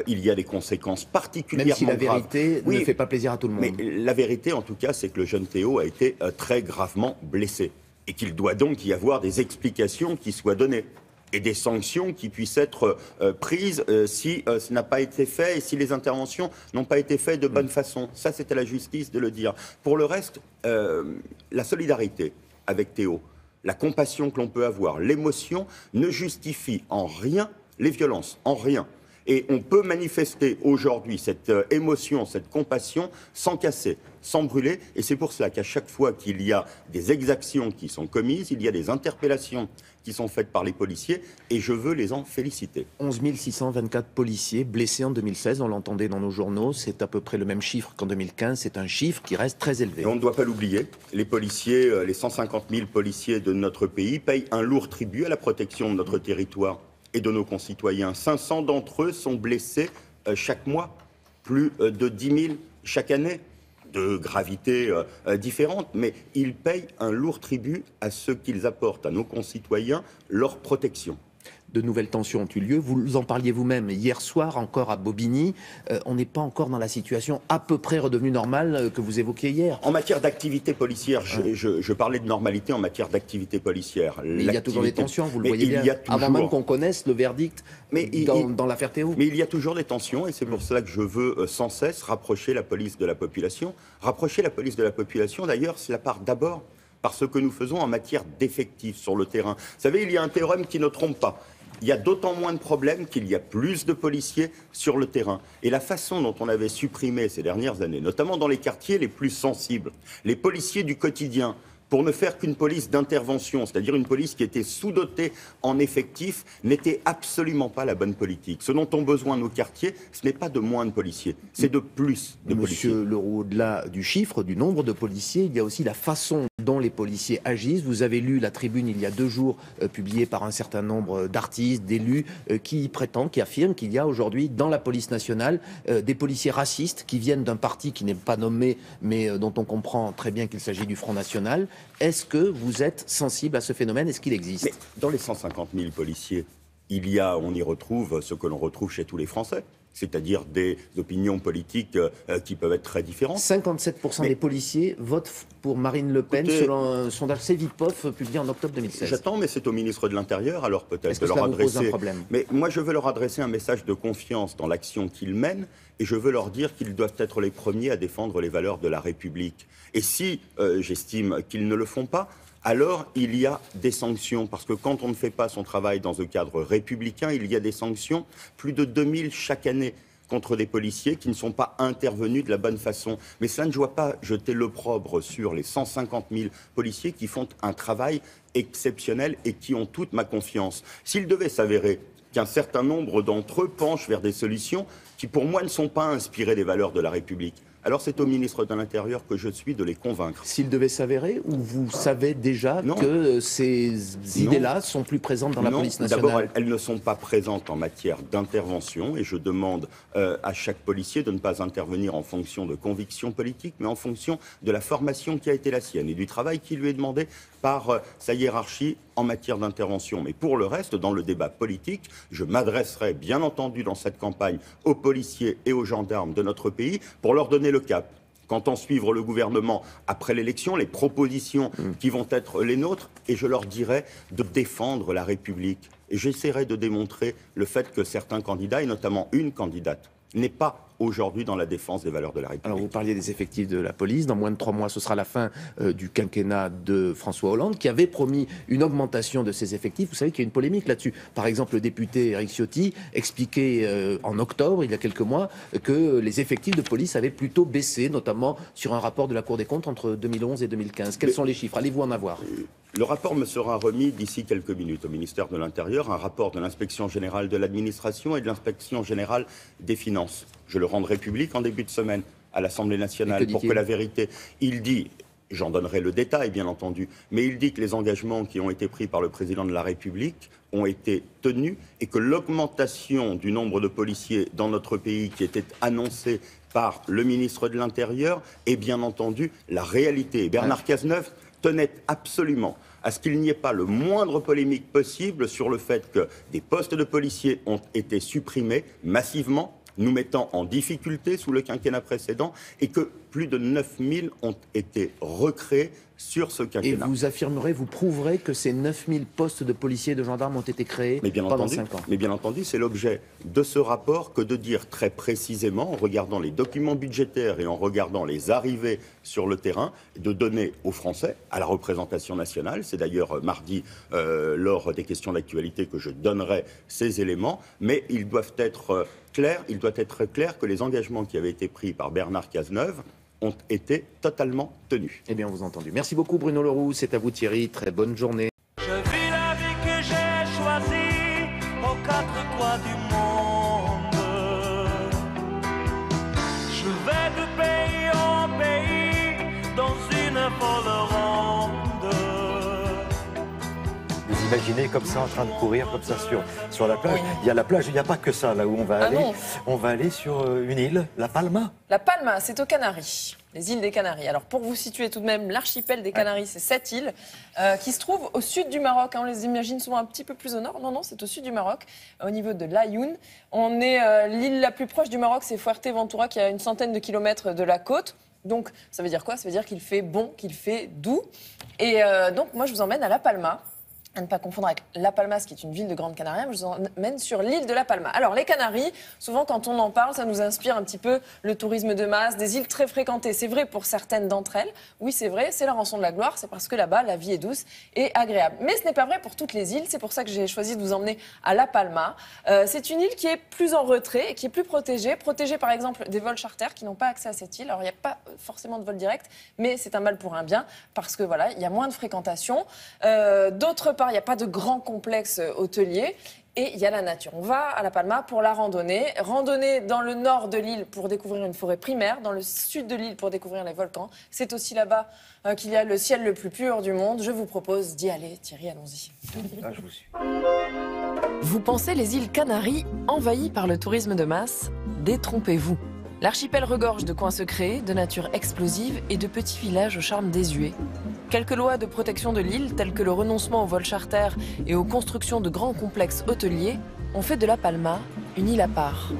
Il y a des conséquences particulièrement graves. Même si la vérité ne fait pas plaisir à tout le monde. Mais la vérité, en tout cas, c'est que le jeune Théo a été très gravement blessé. Et qu'il doit donc y avoir des explications qui soient données. Et des sanctions qui puissent être prises si ce n'a pas été fait et si les interventions n'ont pas été faites de bonne façon. Ça, c'est à la justice de le dire. Pour le reste, la solidarité avec Théo, la compassion que l'on peut avoir, l'émotion, ne justifie en rien les violences, en rien. Et on peut manifester aujourd'hui cette émotion, cette compassion, sans casser, sans brûler. Et c'est pour cela qu'à chaque fois qu'il y a des exactions qui sont commises, il y a des interpellations qui sont faites par les policiers, et je veux les en féliciter. 11 624 policiers blessés en 2016, on l'entendait dans nos journaux, c'est à peu près le même chiffre qu'en 2015, c'est un chiffre qui reste très élevé. Et on ne doit pas l'oublier, les policiers, les 150 000 policiers de notre pays payent un lourd tribut à la protection de notre territoire et de nos concitoyens. 500 d'entre eux sont blessés chaque mois, plus de 10 000 chaque année, de gravité différente, mais ils payent un lourd tribut à ce qu'ils apportent à nos concitoyens, leur protection. De nouvelles tensions ont eu lieu. Vous en parliez vous-même hier soir, encore à Bobigny. On n'est pas encore dans la situation à peu près redevenue normale que vous évoquiez hier. En matière d'activité policière, je parlais de normalité en matière d'activité policière. Mais il y a toujours des tensions, vous le voyez bien, avant même qu'on connaisse le verdict dans l'affaire Théo. Mais il y a toujours des tensions, et c'est pour cela que je veux sans cesse rapprocher la police de la population. Rapprocher la police de la population, d'ailleurs, cela part d'abord par ce que nous faisons en matière d'effectifs sur le terrain. Vous savez, il y a un théorème qui ne trompe pas. Il y a d'autant moins de problèmes qu'il y a plus de policiers sur le terrain. Et la façon dont on avait supprimé ces dernières années, notamment dans les quartiers les plus sensibles, les policiers du quotidien, pour ne faire qu'une police d'intervention, c'est-à-dire une police qui était sous-dotée en effectifs, n'était absolument pas la bonne politique. Ce dont ont besoin nos quartiers, ce n'est pas de moins de policiers, c'est de plus de policiers. Monsieur Leroux, au-delà du chiffre, du nombre de policiers, il y a aussi la façon dont les policiers agissent. Vous avez lu la tribune il y a 2 jours, publiée par un certain nombre d'artistes, d'élus, qui prétendent, qui affirment qu'il y a aujourd'hui dans la police nationale des policiers racistes qui viennent d'un parti qui n'est pas nommé, mais dont on comprend très bien qu'il s'agit du Front National. Est-ce que vous êtes sensible à ce phénomène? Est-ce qu'il existe? Mais dans les 150 000 policiers, on y retrouve ce que l'on retrouve chez tous les Français. C'est-à-dire des opinions politiques qui peuvent être très différentes. 57% des policiers votent pour Marine Le Pen, selon un sondage Cevipof publié en octobre 2016. J'attends, mais c'est au ministre de l'Intérieur, alors peut-être de leur adresser... Est-ce que cela vous pose un problème? Mais moi, je veux leur adresser un message de confiance dans l'action qu'ils mènent, et je veux leur dire qu'ils doivent être les premiers à défendre les valeurs de la République. Et si j'estime qu'ils ne le font pas, alors il y a des sanctions, parce que quand on ne fait pas son travail dans un cadre républicain, il y a des sanctions, plus de 2000 chaque année, contre des policiers qui ne sont pas intervenus de la bonne façon. Mais cela ne doit pas jeter l'opprobre sur les 150 000 policiers qui font un travail exceptionnel et qui ont toute ma confiance. S'il devait s'avérer qu'un certain nombre d'entre eux penchent vers des solutions qui, pour moi, ne sont pas inspirées des valeurs de la République, alors c'est au ministre de l'Intérieur que je suis de les convaincre. S'il devait s'avérer, ou vous savez déjà que ces idées-là sont plus présentes dans la police nationale? D'abord, elles ne sont pas présentes en matière d'intervention et je demande à chaque policier de ne pas intervenir en fonction de convictions politiques, mais en fonction de la formation qui a été la sienne et du travail qui lui est demandé par sa hiérarchie en matière d'intervention. Mais pour le reste, dans le débat politique, je m'adresserai bien entendu dans cette campagne aux policiers et aux gendarmes de notre pays pour leur donner le cap. Qu'entend suivre le gouvernement après l'élection, les propositions qui vont être les nôtres, et je leur dirai de défendre la République. Et j'essaierai de démontrer le fait que certains candidats, et notamment une candidate, n'est pas aujourd'hui dans la défense des valeurs de la République. Alors vous parliez des effectifs de la police. Dans moins de 3 mois, ce sera la fin du quinquennat de François Hollande, qui avait promis une augmentation de ses effectifs. Vous savez qu'il y a une polémique là-dessus. Par exemple, le député Éric Ciotti expliquait en octobre, il y a quelques mois, que les effectifs de police avaient plutôt baissé, notamment sur un rapport de la Cour des comptes entre 2011 et 2015. Quels sont les chiffres? Allez-vous en avoir? Le rapport me sera remis d'ici quelques minutes au ministère de l'Intérieur, un rapport de l'Inspection générale de l'administration et de l'Inspection générale des finances. Je le rendrai public en début de semaine à l'Assemblée nationale pour que la vérité... Il dit, j'en donnerai le détail bien entendu, mais il dit que les engagements qui ont été pris par le président de la République ont été tenus et que l'augmentation du nombre de policiers dans notre pays qui était annoncée par le ministre de l'Intérieur est bien entendu la réalité. Et Bernard Cazeneuve tenait absolument à ce qu'il n'y ait pas le moindre polémique possible sur le fait que des postes de policiers ont été supprimés massivement, nous mettant en difficulté sous le quinquennat précédent, et que plus de 9000 ont été recréés sur ce quinquennat. Et vous affirmerez, vous prouverez que ces 9000 postes de policiers et de gendarmes ont été créés pendant 5 ans. Mais bien entendu, c'est l'objet de ce rapport que de dire très précisément, en regardant les documents budgétaires et en regardant les arrivées sur le terrain, de donner aux Français, à la représentation nationale, c'est d'ailleurs mardi lors des questions d'actualité que je donnerai ces éléments, mais ils doivent être clairs, il doit être clair que les engagements qui avaient été pris par Bernard Cazeneuve ont été totalement tenus. Eh bien, vous entendu. Merci beaucoup Bruno Leroux, c'est à vous Thierry, très bonne journée. Je vis la vie que j'ai choisie aux 4 coins du monde. Je vais de pays en pays dans une folle ronde. Vous imaginez comme ça en train de courir comme ça sur la plage. Il y a la plage, il n'y a pas que ça là où on va aller. Non. On va aller sur une île, La Palma. La Palma, c'est aux Canaries, les îles des Canaries. Alors pour vous situer tout de même, l'archipel des Canaries, c'est 7 îles qui se trouvent au sud du Maroc. On les imagine souvent un petit peu plus au nord. Non, non, c'est au sud du Maroc, au niveau de l'Ayoun. On est l'île la plus proche du Maroc, c'est Fuerteventura, qui est à une centaine de kilomètres de la côte. Donc ça veut dire quoi? Ça veut dire qu'il fait bon, qu'il fait doux. Et donc moi je vous emmène à La Palma. À ne pas confondre avec La Palma, qui est une ville de Grande Canaria, mais je vous emmène sur l'île de La Palma. Alors, les Canaries, souvent quand on en parle, ça nous inspire un petit peu le tourisme de masse, des îles très fréquentées. C'est vrai pour certaines d'entre elles. Oui, c'est vrai, c'est la rançon de la gloire, c'est parce que là-bas, la vie est douce et agréable. Mais ce n'est pas vrai pour toutes les îles, c'est pour ça que j'ai choisi de vous emmener à La Palma. C'est une île qui est plus en retrait et qui est plus protégée par exemple des vols charters qui n'ont pas accès à cette île. Alors, il n'y a pas forcément de vol direct, mais c'est un mal pour un bien, parce que voilà, il y a moins de fréquentation. D'autre part, il n'y a pas de grand complexe hôtelier et il y a la nature. On va à La Palma pour la randonnée. Randonnée dans le nord de l'île pour découvrir une forêt primaire, dans le sud de l'île pour découvrir les volcans. C'est aussi là-bas qu'il y a le ciel le plus pur du monde. Je vous propose d'y aller. Thierry, allons-y. Ah, je vous suis. Vous pensez les îles Canaries envahies par le tourisme de masse? Détrompez-vous. L'archipel regorge de coins secrets, de nature explosive et de petits villages au charme désuet. Quelques lois de protection de l'île, telles que le renoncement aux vols charters et aux constructions de grands complexes hôteliers, ont fait de La Palma une île à part.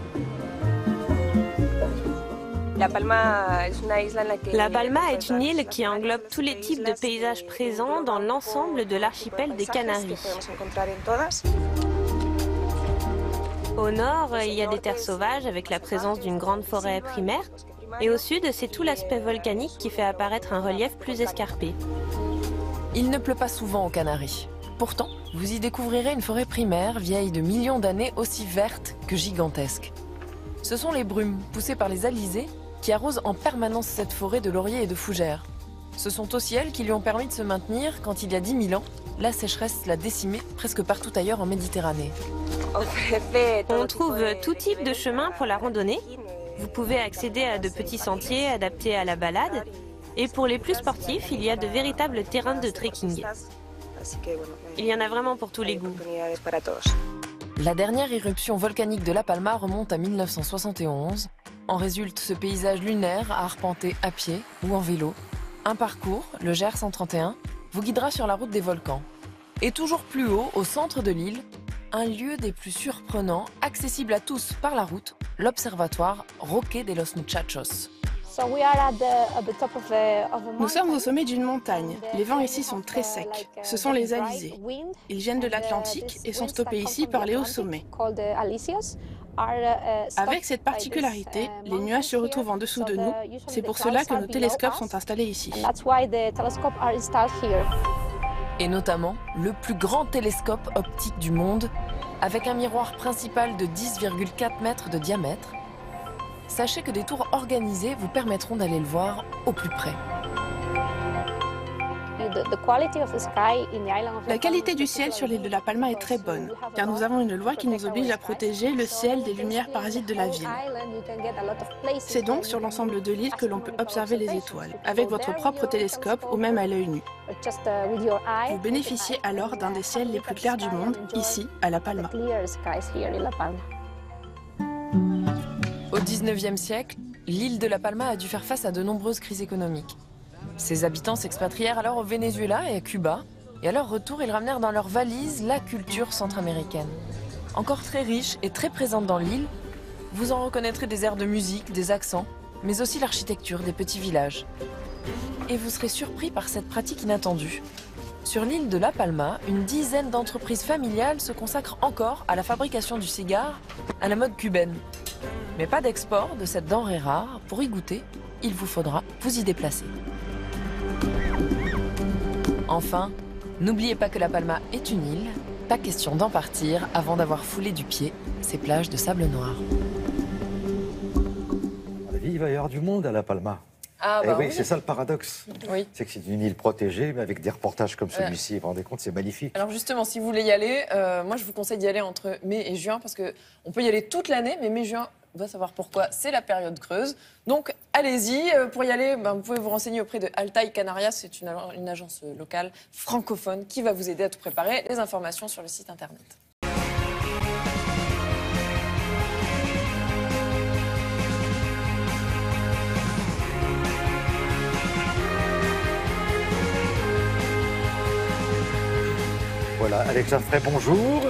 La Palma est une île qui englobe tous les types de paysages présents dans l'ensemble de l'archipel des Canaries. Au nord, il y a des terres sauvages avec la présence d'une grande forêt primaire. Et au sud, c'est tout l'aspect volcanique qui fait apparaître un relief plus escarpé. Il ne pleut pas souvent aux Canaries. Pourtant, vous y découvrirez une forêt primaire vieille de millions d'années, aussi verte que gigantesque. Ce sont les brumes, poussées par les alizés, qui arrosent en permanence cette forêt de lauriers et de fougères. Ce sont aussi elles qui lui ont permis de se maintenir quand, il y a 10 000 ans, la sécheresse l'a décimée presque partout ailleurs en Méditerranée. On trouve tout type de chemin pour la randonnée. Vous pouvez accéder à de petits sentiers adaptés à la balade. Et pour les plus sportifs, il y a de véritables terrains de trekking. Il y en a vraiment pour tous les goûts. La dernière éruption volcanique de La Palma remonte à 1971. En résulte ce paysage lunaire à arpenter à pied ou en vélo. Un parcours, le GR 131, vous guidera sur la route des volcans. Et toujours plus haut, au centre de l'île, un lieu des plus surprenants, accessible à tous par la route, l'observatoire Roque de los Muchachos. Nous sommes au sommet d'une montagne. Les vents ici sont très secs. Ce sont les alizés. Ils viennent de l'Atlantique et sont stoppés ici par les hauts sommets. Avec cette particularité, les nuages se retrouvent en dessous de nous. C'est pour cela que nos télescopes sont installés ici. Et notamment le plus grand télescope optique du monde, avec un miroir principal de 10,4 mètres de diamètre. Sachez que des tours organisés vous permettront d'aller le voir au plus près. La qualité du ciel sur l'île de La Palma est très bonne, car nous avons une loi qui nous oblige à protéger le ciel des lumières parasites de la ville. C'est donc sur l'ensemble de l'île que l'on peut observer les étoiles, avec votre propre télescope ou même à l'œil nu. Vous bénéficiez alors d'un des ciels les plus clairs du monde, ici, à La Palma. Au XIXe siècle, l'île de La Palma a dû faire face à de nombreuses crises économiques. Ses habitants s'expatrièrent alors au Venezuela et à Cuba, et à leur retour, ils ramenèrent dans leurs valises la culture centra-américaine. Encore très riche et très présente dans l'île, vous en reconnaîtrez des airs de musique, des accents, mais aussi l'architecture des petits villages. Et vous serez surpris par cette pratique inattendue. Sur l'île de La Palma, une dizaine d'entreprises familiales se consacrent encore à la fabrication du cigare à la mode cubaine. Mais pas d'export de cette denrée rare. Pour y goûter, il vous faudra vous y déplacer. Enfin, n'oubliez pas que La Palma est une île. Pas question d'en partir avant d'avoir foulé du pied ces plages de sable noir. À mon avis, il va y avoir du monde à La Palma. Ah, bah oui, c'est ça le paradoxe. Oui. C'est que c'est une île protégée, mais avec des reportages comme celui-ci, vous vous rendez compte, c'est magnifique. Alors justement, si vous voulez y aller, moi je vous conseille d'y aller entre mai et juin, parce qu'on peut y aller toute l'année, mais mai-juin, on va savoir pourquoi, c'est la période creuse. Donc allez-y, pour y aller, vous pouvez vous renseigner auprès de Altai Canarias, c'est une agence locale francophone qui va vous aider à tout préparer. Les informations sur le site internet. Voilà, Alex Jaffray, bonjour.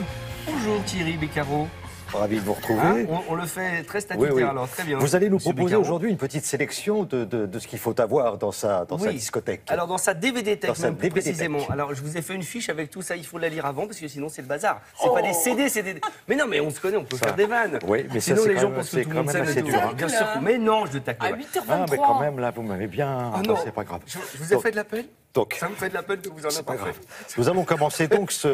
Bonjour Thierry Beccaro. Ravi de vous retrouver. On le fait très statutaire, alors très bien. Vous allez nous Monsieur proposer Beccaro. aujourd'hui une petite sélection de ce qu'il faut avoir dans sa discothèque. Alors dans sa DVD Tech, Dans sa même plus DVD Tech. précisément. Alors je vous ai fait une fiche avec tout ça, il faut la lire avant parce que sinon c'est le bazar. C'est pas des CD, c'est des... Mais non, mais on se connaît, on peut faire des vannes. Oui, mais sinon ça, les c'est gens quand pensent que même- tout le c'est monde quand sait même le assez tout. dur, hein. Bien sûr, mais non, je tacle. À ouais. 8h23. Ah, mais quand même, là, vous m'avez bien... Ah non, non. c'est pas grave. Je vous ai Donc- fait de la peine. Donc, Ça me fait de la peine que vous en ayez pas fait. nous allons commencer donc Mais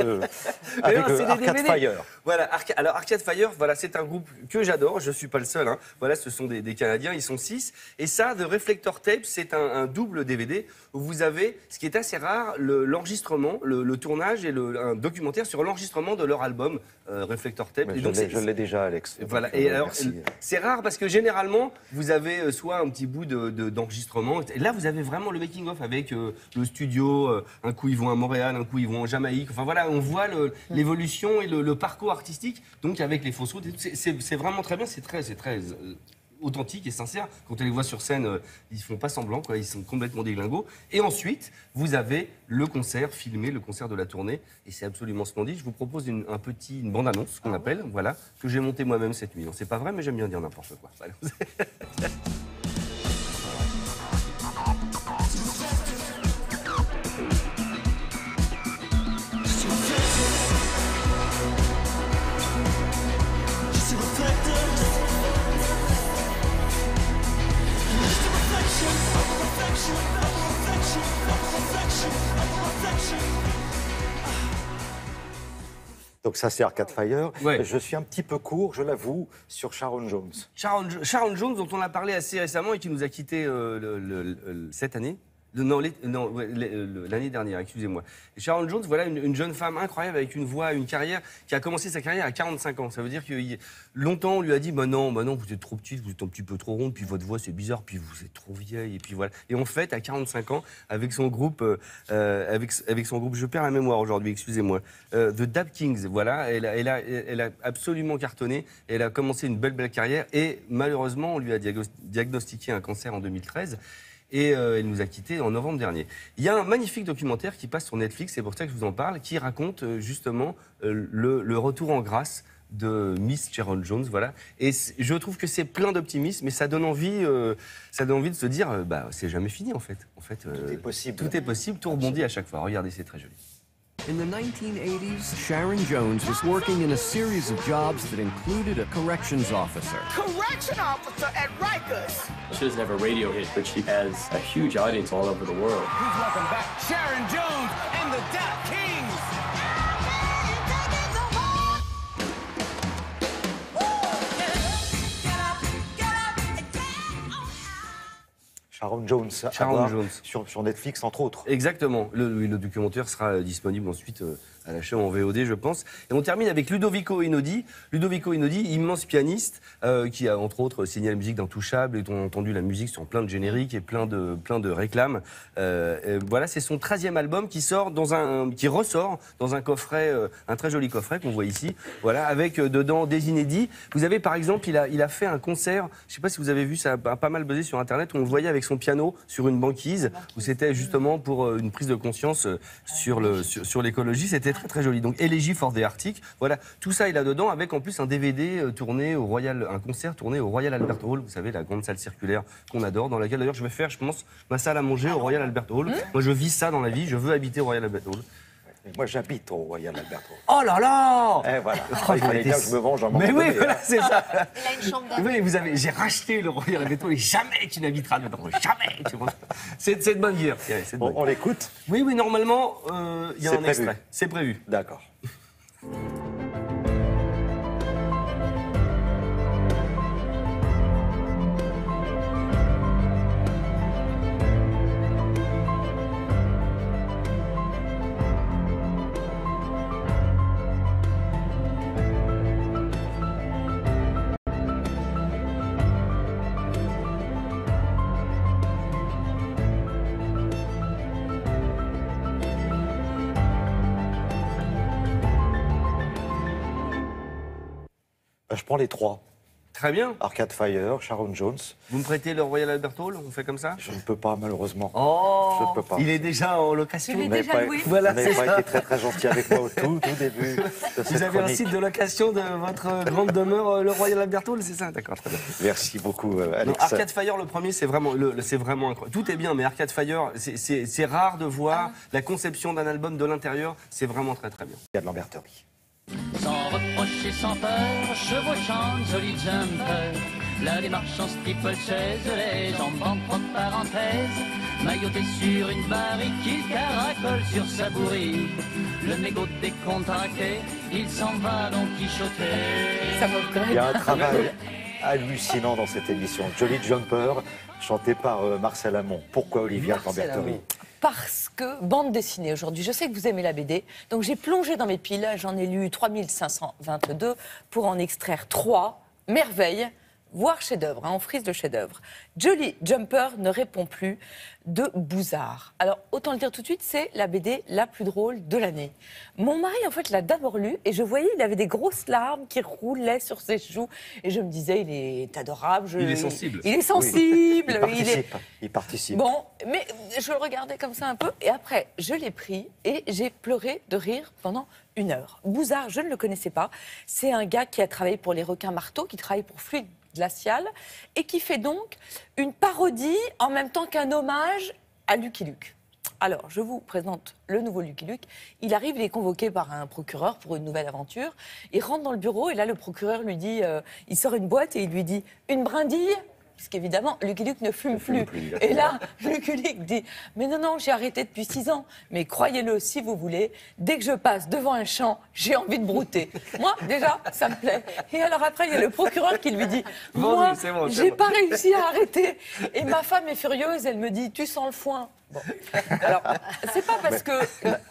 avec non, c'est des Arcade DVD. Fire. Voilà, alors Arcade Fire, voilà, c'est un groupe que j'adore, je ne suis pas le seul. Hein. Voilà, ce sont des Canadiens, ils sont 6. Et ça, The Reflector Tape, c'est un double DVD où vous avez, ce qui est assez rare, l'enregistrement, le tournage et un documentaire sur l'enregistrement de leur album Reflector Tape. Mais Et donc, je l'ai déjà, Alex. Voilà, Donc, et alors, merci. c'est rare parce que généralement, vous avez soit un petit bout d'enregistrement, et là, vous avez vraiment le making-of avec le studio, un coup ils vont à Montréal, un coup ils vont en Jamaïque, enfin voilà, on voit l'évolution et le parcours artistique, donc avec les fausses routes, c'est vraiment très bien, c'est très authentique et sincère. Quand on les voit sur scène, ils font pas semblant, quoi, ils sont complètement déglingos. Et ensuite, vous avez le concert filmé, le concert de la tournée, et c'est absolument splendide. Je vous propose une bande-annonce, ce qu'on appelle, voilà, que j'ai monté moi-même cette nuit. Non, c'est pas vrai, mais j'aime bien dire n'importe quoi. Voilà. Donc ça, c'est Arcade Fire. Ouais. Je suis un petit peu court, je l'avoue, sur Sharon Jones. Sharon Jones, dont on a parlé assez récemment et qui nous a quittés cette année. Non, l'année dernière, excusez-moi. Sharon Jones, voilà une jeune femme incroyable avec une voix, une carrière qui a commencé sa carrière à 45 ans. Ça veut dire que longtemps on lui a dit bah non, vous êtes trop petite, vous êtes un petit peu trop ronde, puis votre voix c'est bizarre, puis vous êtes trop vieille, et puis voilà. Et en fait, à 45 ans, avec son groupe, je perds la mémoire aujourd'hui, excusez-moi, The Dap Kings, voilà, elle a absolument cartonné. Elle a commencé une belle carrière et malheureusement on lui a diagnostiqué un cancer en 2013. Et elle nous a quittés en novembre dernier. Il y a un magnifique documentaire qui passe sur Netflix, c'est pour ça que je vous en parle, qui raconte justement le retour en grâce de Miss Sharon Jones, voilà. Et je trouve que c'est plein d'optimisme, et ça donne envie de se dire, c'est jamais fini en fait. Tout est possible. Tout est possible, tout rebondit à chaque fois. Regardez, c'est très joli. In the 1980s, Sharon Jones was working in a series of jobs that included a corrections officer. Correction officer at Rikers. She doesn't have a radio hit, but she has a huge audience all over the world. Please welcome back Sharon Jones and the Dap Kings. Sharon Jones, sur Netflix, entre autres. Exactement. Le documentaire sera disponible ensuite à l'achat en VOD, je pense. Et on termine avec Ludovico Einaudi. Ludovico Einaudi, immense pianiste, qui a entre autres signé la musique d'Intouchable, et on a entendu la musique sur plein de génériques et plein de réclames. Voilà, c'est son 13e album qui ressort dans un coffret, un très joli coffret qu'on voit ici, voilà, avec dedans des inédits. Vous avez par exemple, il a fait un concert, je ne sais pas si vous avez vu, ça a pas mal buzzé sur Internet, où on le voyait avec son piano sur une banquise, où c'était justement pour une prise de conscience sur l'écologie. C'était très très joli. Donc Elegy for the Arctic, voilà, tout ça est là-dedans, avec en plus un DVD tourné au Royal, un concert tourné au Royal Albert Hall, vous savez, la grande salle circulaire qu'on adore, dans laquelle d'ailleurs je vais faire, je pense, ma salle à manger au Royal Albert Hall. Moi je vis ça dans la vie, je veux habiter au Royal Albert Hall. Moi, j'habite au Royal Albert Hall. Oh là là! Et voilà. Il fallait bien que je me venge en Mais oui, voilà, c'est ça. Il a une chambre d'amis. Oui, j'ai racheté le Royal Albert Hall et jamais tu n'habiteras dedans. Jamais. C'est de bonne guerre. On l'écoute? Oui, normalement, il y a un extrait. C'est prévu. D'accord. Je prends les trois. Très bien. Arcade Fire, Sharon Jones. Vous me prêtez le Royal Albert Hall? On fait comme ça? Je ne peux pas, malheureusement. Oh, je ne peux pas. Il est déjà en location. Vous n'avez pas été très très gentil avec moi au tout début de cette Vous avez chronique. un site de location de votre grande demeure, le Royal Albert Hall, c'est ça? D'accord, très bien. Merci beaucoup, Alex. Non, Arcade Fire, le premier, c'est vraiment incroyable. Tout est bien, mais Arcade Fire, c'est rare de voir la conception d'un album de l'intérieur. C'est vraiment très très bien. Il y a de l'Lamberterie. Sans reprocher, sans peur, chevauchant joli jumper. La démarche en steeplechase, les jambes entre parenthèses. Mailloté sur une barrique, il caracole sur sa bourrique. Le mégot décontracté, il s'en va donc quichoter. Ça va. Il y a un travail hallucinant dans cette émission. Jolly Jumper, chanté par Marcel Amont. Pourquoi Olivia Lamberterie? Parce que bande dessinée aujourd'hui, je sais que vous aimez la BD, donc j'ai plongé dans mes piles, j'en ai lu 3522 pour en extraire 3 merveilles, voire chefs-d'œuvre, en frise de chefs-d'œuvre. Jolly Jumper ne répond plus de Bouzard. Alors, autant le dire tout de suite, c'est la BD la plus drôle de l'année. Mon mari, en fait, l'a d'abord lu et je voyais, il avait des grosses larmes qui roulaient sur ses joues. Et je me disais, il est adorable. Il est sensible. Il est sensible. Oui, il participe. Bon, mais je le regardais comme ça un peu. Et après, je l'ai pris et j'ai pleuré de rire pendant 1 heure. Bouzard, je ne le connaissais pas. C'est un gars qui a travaillé pour les requins marteaux, qui travaille pour Fluide Glacial et qui fait donc une parodie en même temps qu'un hommage à Lucky Luke. Alors, je vous présente le nouveau Lucky Luke. Il arrive, il est convoqué par un procureur pour une nouvelle aventure. Il rentre dans le bureau et là, le procureur lui dit, il sort une boîte et il lui dit « Une brindille ?» puisqu'évidemment, Lucky Luke ne fume plus. Et là, Lucky Luke dit, mais non, j'ai arrêté depuis 6 ans. Mais croyez-le, si vous voulez, dès que je passe devant un champ, j'ai envie de brouter. Moi, déjà, ça me plaît. Et alors après, il y a le procureur qui lui dit, moi, j'ai pas réussi à arrêter. Et ma femme est furieuse, elle me dit, tu sens le foin. Bon. Alors, c'est pas parce que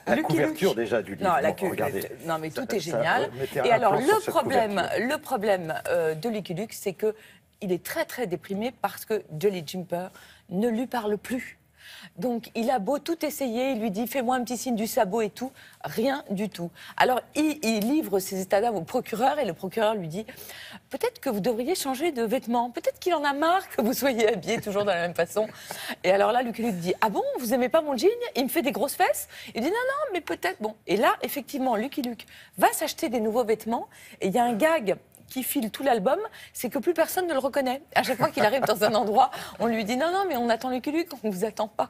La Lucky couverture Luke... déjà du livre. Non, regardez. non, mais tout est Ça, génial. mettez Et un alors, plan sur cette le problème de Lucky Luke, c'est que il est très, très déprimé parce que Jolly Jumper ne lui parle plus. Donc, il a beau tout essayer, il lui dit « fais-moi un petit signe du sabot et tout », rien du tout. Alors, il livre ses états d'âme au procureur et le procureur lui dit « peut-être que vous devriez changer de vêtements, peut-être qu'il en a marre que vous soyez habillé toujours de la même façon ». Et alors là, Lucky Luke dit « ah bon, vous aimez pas mon jean? Il me fait des grosses fesses ?» Il dit « non, mais peut-être, bon ». Et là, effectivement, Lucky Luke va s'acheter des nouveaux vêtements et il y a un gag qui file tout l'album, c'est que plus personne ne le reconnaît. À chaque fois qu'il arrive dans un endroit, on lui dit non, mais on attend Lucky Luke, on ne vous attend pas.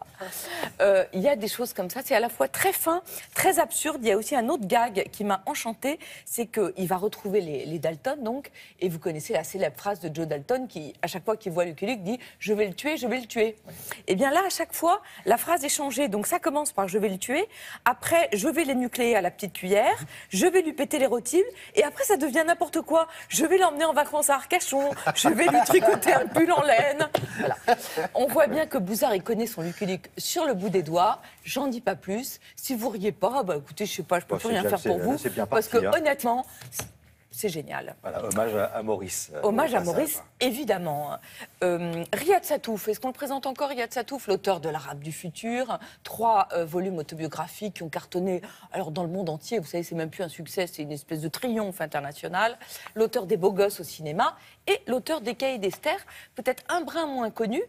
Il y a des choses comme ça, c'est à la fois très fin, très absurde. Il y a aussi un autre gag qui m'a enchantée, c'est qu'il va retrouver les Dalton, donc, et vous connaissez la célèbre phrase de Joe Dalton qui, à chaque fois qu'il voit Lucky Luke, dit « je vais le tuer, je vais le tuer ». Et bien là, à chaque fois, la phrase est changée. Donc ça commence par « je vais le tuer », après « je vais l'énucléer à la petite cuillère »,« je vais lui péter les rotiles », et après ça devient n'importe quoi. Je vais l'emmener en vacances à Arcachon, je vais lui tricoter un pull en laine. Voilà. On voit bien que Bouzard, il connaît son Lucky Luke sur le bout des doigts. J'en dis pas plus. Si vous riez pas, bah écoutez, je sais pas, je peux plus rien faire pour vous. Parce que honnêtement, c'est génial. Voilà, hommage à Maurice. Hommage à Maurice, évidemment. Riyad Sattouf, est-ce qu'on le présente encore, Riyad Sattouf, l'auteur de L'Arabe du futur, 3 volumes autobiographiques qui ont cartonné alors, dans le monde entier. Vous savez, c'est même plus un succès, c'est une espèce de triomphe international. L'auteur des Beaux Gosses au cinéma et l'auteur des Cahiers d'Esther, peut-être un brin moins connu.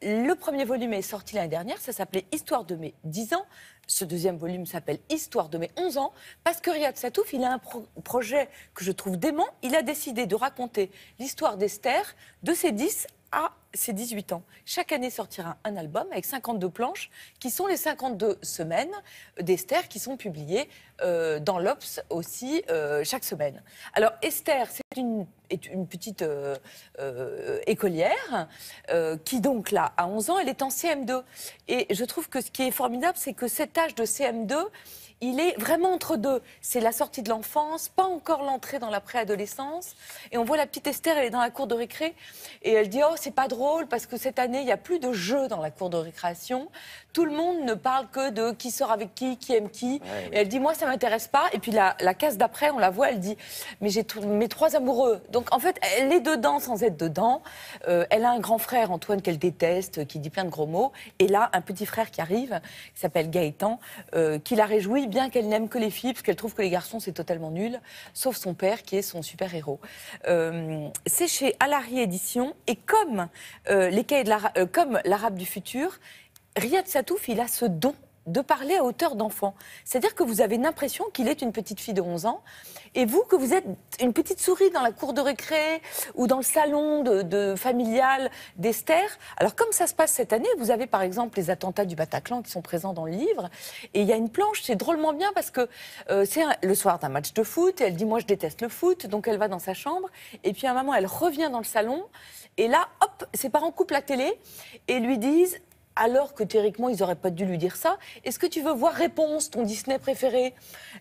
Le premier volume est sorti l'année dernière, ça s'appelait Histoire de mes 10 ans. Ce deuxième volume s'appelle Histoire de mes 11 ans, parce que Riyad Sattouf, il a un projet que je trouve dément. Il a décidé de raconter l'histoire d'Esther de ses 10 à ses 18 ans. Chaque année sortira un album avec 52 planches, qui sont les 52 semaines d'Esther qui sont publiées dans l'Obs aussi chaque semaine. Alors Esther, c'est une petite écolière qui donc là, à 11 ans, elle est en CM2. Et je trouve que ce qui est formidable, c'est que cet âge de CM2, il est vraiment entre deux. C'est la sortie de l'enfance, pas encore l'entrée dans la préadolescence. Et on voit la petite Esther, elle est dans la cour de récré. Et elle dit « oh, c'est pas drôle parce que cette année, il n'y a plus de jeux dans la cour de récréation. Tout le monde ne parle que de qui sort avec qui aime qui. Ouais, » Et elle dit « moi, ça m'intéresse pas. » Et puis la case d'après, on la voit, elle dit « mais j'ai mes 3 amoureux. » Donc en fait, elle est dedans sans être dedans. Elle a un grand frère, Antoine, qu'elle déteste, qui dit plein de gros mots. Et là, un petit frère qui arrive, qui s'appelle Gaëtan, qui la réjouit, bien qu'elle n'aime que les filles, parce qu'elle trouve que les garçons, c'est totalement nul, sauf son père, qui est son super-héros. C'est chez Alary Éditions, et comme comme l'Arabe du futur, Riyad Sattouf, il a ce don de parler à hauteur d'enfant. C'est-à-dire que vous avez l'impression qu'il est une petite fille de 11 ans, et vous, que vous êtes une petite souris dans la cour de récré ou dans le salon familial d'Esther. Alors, comme ça se passe cette année, vous avez par exemple les attentats du Bataclan qui sont présents dans le livre, et il y a une planche, c'est drôlement bien parce que c'est le soir d'un match de foot, et elle dit « moi, je déteste le foot », donc elle va dans sa chambre, et puis à un moment, elle revient dans le salon, et là, hop, ses parents coupent la télé et lui disent « alors que théoriquement, ils n'auraient pas dû lui dire ça. Est-ce que tu veux voir Réponse, ton Disney préféré ?»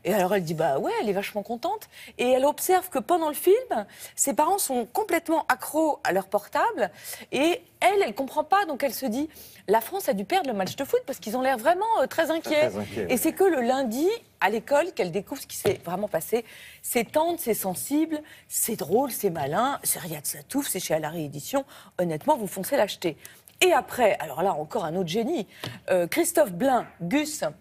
Et alors elle dit, bah ouais, elle est vachement contente. Et elle observe que pendant le film, ses parents sont complètement accros à leur portable. Et elle ne comprend pas. Donc elle se dit, la France a dû perdre le match de foot parce qu'ils ont l'air vraiment très inquiets. Et c'est que le lundi, à l'école, qu'elle découvre ce qui s'est vraiment passé. C'est tendre, c'est sensible, c'est drôle, c'est malin. C'est Riyad Sattouf, c'est chez Alary Éditions. Honnêtement, vous foncez l'acheter. Et après, alors là, encore un autre génie, Christophe Blain,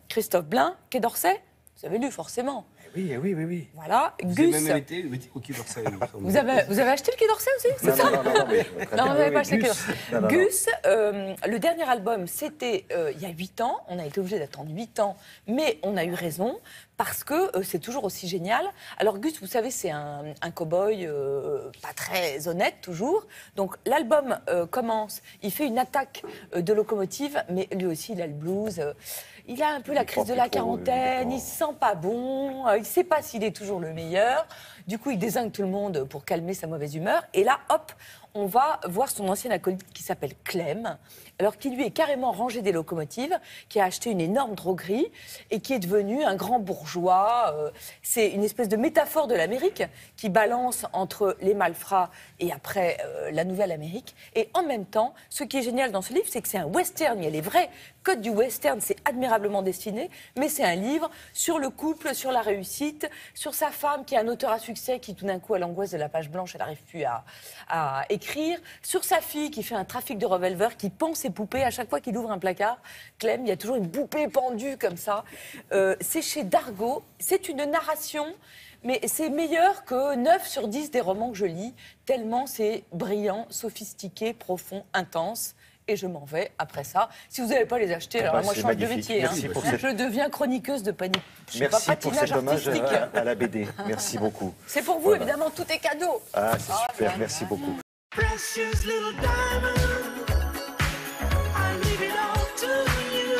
Christophe Blain, Quai d'Orsay, vous avez lu forcément. Oui. Voilà, vous Gus. avez même été au Quai d'Orsay. Vous avez acheté le Quai d'Orsay aussi, c'est ça? Non, vous n'avez pas acheté le Quai d'Orsay. Gus, le dernier album, c'était il y a 8 ans. On a été obligé d'attendre 8 ans, mais on a eu raison. Parce que c'est toujours aussi génial. Alors Gus, vous savez, c'est un cow-boy pas très honnête, toujours. Donc l'album commence, il fait une attaque de locomotive, mais lui aussi, il a le blues. Il a un peu la crise de la quarantaine, il se sent pas bon, il ne sait pas s'il est toujours le meilleur. Du coup, il dézingue tout le monde pour calmer sa mauvaise humeur. Et là, hop, on va voir son ancien acolyte qui s'appelle Clem, alors qui lui est carrément rangé des locomotives, qui a acheté une énorme droguerie et qui est devenu un grand bourgeois. C'est une espèce de métaphore de l'Amérique qui balance entre les malfrats et après la nouvelle Amérique. Et en même temps, ce qui est génial dans ce livre, c'est que c'est un western. Il y a les vrais codes du western, c'est admirablement dessiné, mais c'est un livre sur le couple, sur la réussite, sur sa femme qui est un auteur à succès qui tout d'un coup a l'angoisse de la page blanche, elle n'arrive plus à écrire, sur sa fille qui fait un trafic de revolver, qui pend ses poupées à chaque fois qu'il ouvre un placard. Clem, il y a toujours une poupée pendue comme ça. C'est chez Dargaud, c'est une narration, mais c'est meilleur que 9 sur 10 des romans que je lis, tellement c'est brillant, sophistiqué, profond, intense. Et je m'en vais après ça. Si vous n'avez pas les acheter, alors moi je change de métier. Je deviens chroniqueuse de panique. Merci pour cet hommage à la BD. Merci beaucoup. C'est pour vous, évidemment, tout est cadeau. Ah, c'est super, merci beaucoup. Precious little diamond, I leave it all to you.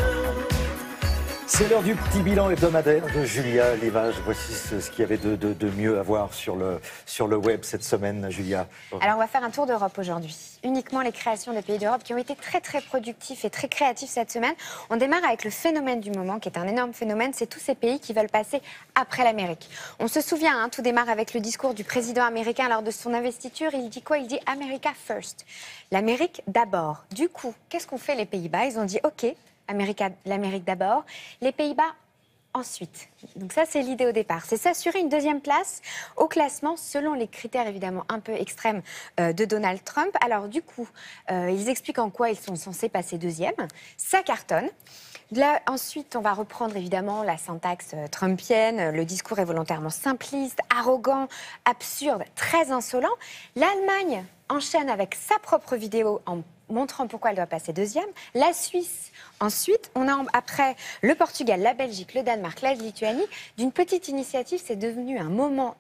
C'est l'heure du petit bilan hebdomadaire de Julia Lévage. Voici ce qu'il y avait de mieux à voir sur le web cette semaine, Julia. Alors, on va faire un tour d'Europe aujourd'hui. Uniquement les créations des pays d'Europe qui ont été très, très productifs et très créatifs cette semaine. On démarre avec le phénomène du moment, qui est un énorme phénomène. C'est tous ces pays qui veulent passer après l'Amérique. On se souvient, tout démarre avec le discours du président américain lors de son investiture. Il dit quoi? Il dit « America first ». L'Amérique d'abord. Du coup, qu'est-ce qu'ont fait les Pays-Bas? Ils ont dit « OK, l'Amérique d'abord, les Pays-Bas ensuite ». Donc ça, c'est l'idée au départ. C'est s'assurer une deuxième place au classement selon les critères évidemment un peu extrêmes de Donald Trump. Alors du coup, ils expliquent en quoi ils sont censés passer deuxième. Ça cartonne. Là, ensuite, on va reprendre évidemment la syntaxe trumpienne. Le discours est volontairement simpliste, arrogant, absurde, très insolent. L'Allemagne enchaîne avec sa propre vidéo en montrant pourquoi elle doit passer deuxième. La Suisse, ensuite, on a après le Portugal, la Belgique, le Danemark, la Lituanie. D'une petite initiative, c'est devenu un mouvement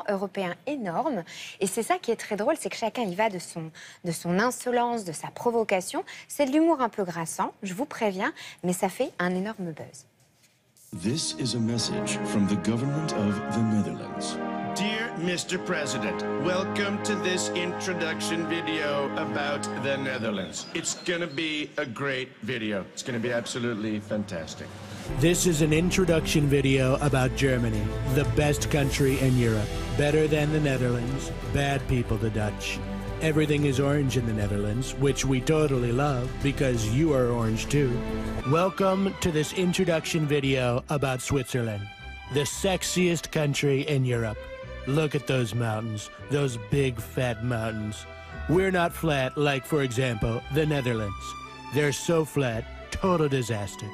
européen énorme. Et c'est ça qui est très drôle, c'est que chacun y va de son insolence, de sa provocation. C'est de l'humour un peu grassant, je vous préviens, mais ça fait un énorme buzz. This is a message from the government of the Netherlands. Dear Mr. President, welcome to this introduction video about the Netherlands. It's gonna be a great video. It's gonna be absolutely fantastic. This is an introduction video about Germany, the best country in Europe. Better than the Netherlands, bad people the Dutch. Everything is orange in the Netherlands, which we totally love because you are orange too. Welcome to this introduction video about Switzerland, the sexiest country in Europe. Look at those mountains, those big fat mountains. We're not flat like, for example, the Netherlands. They're so flat, total disaster.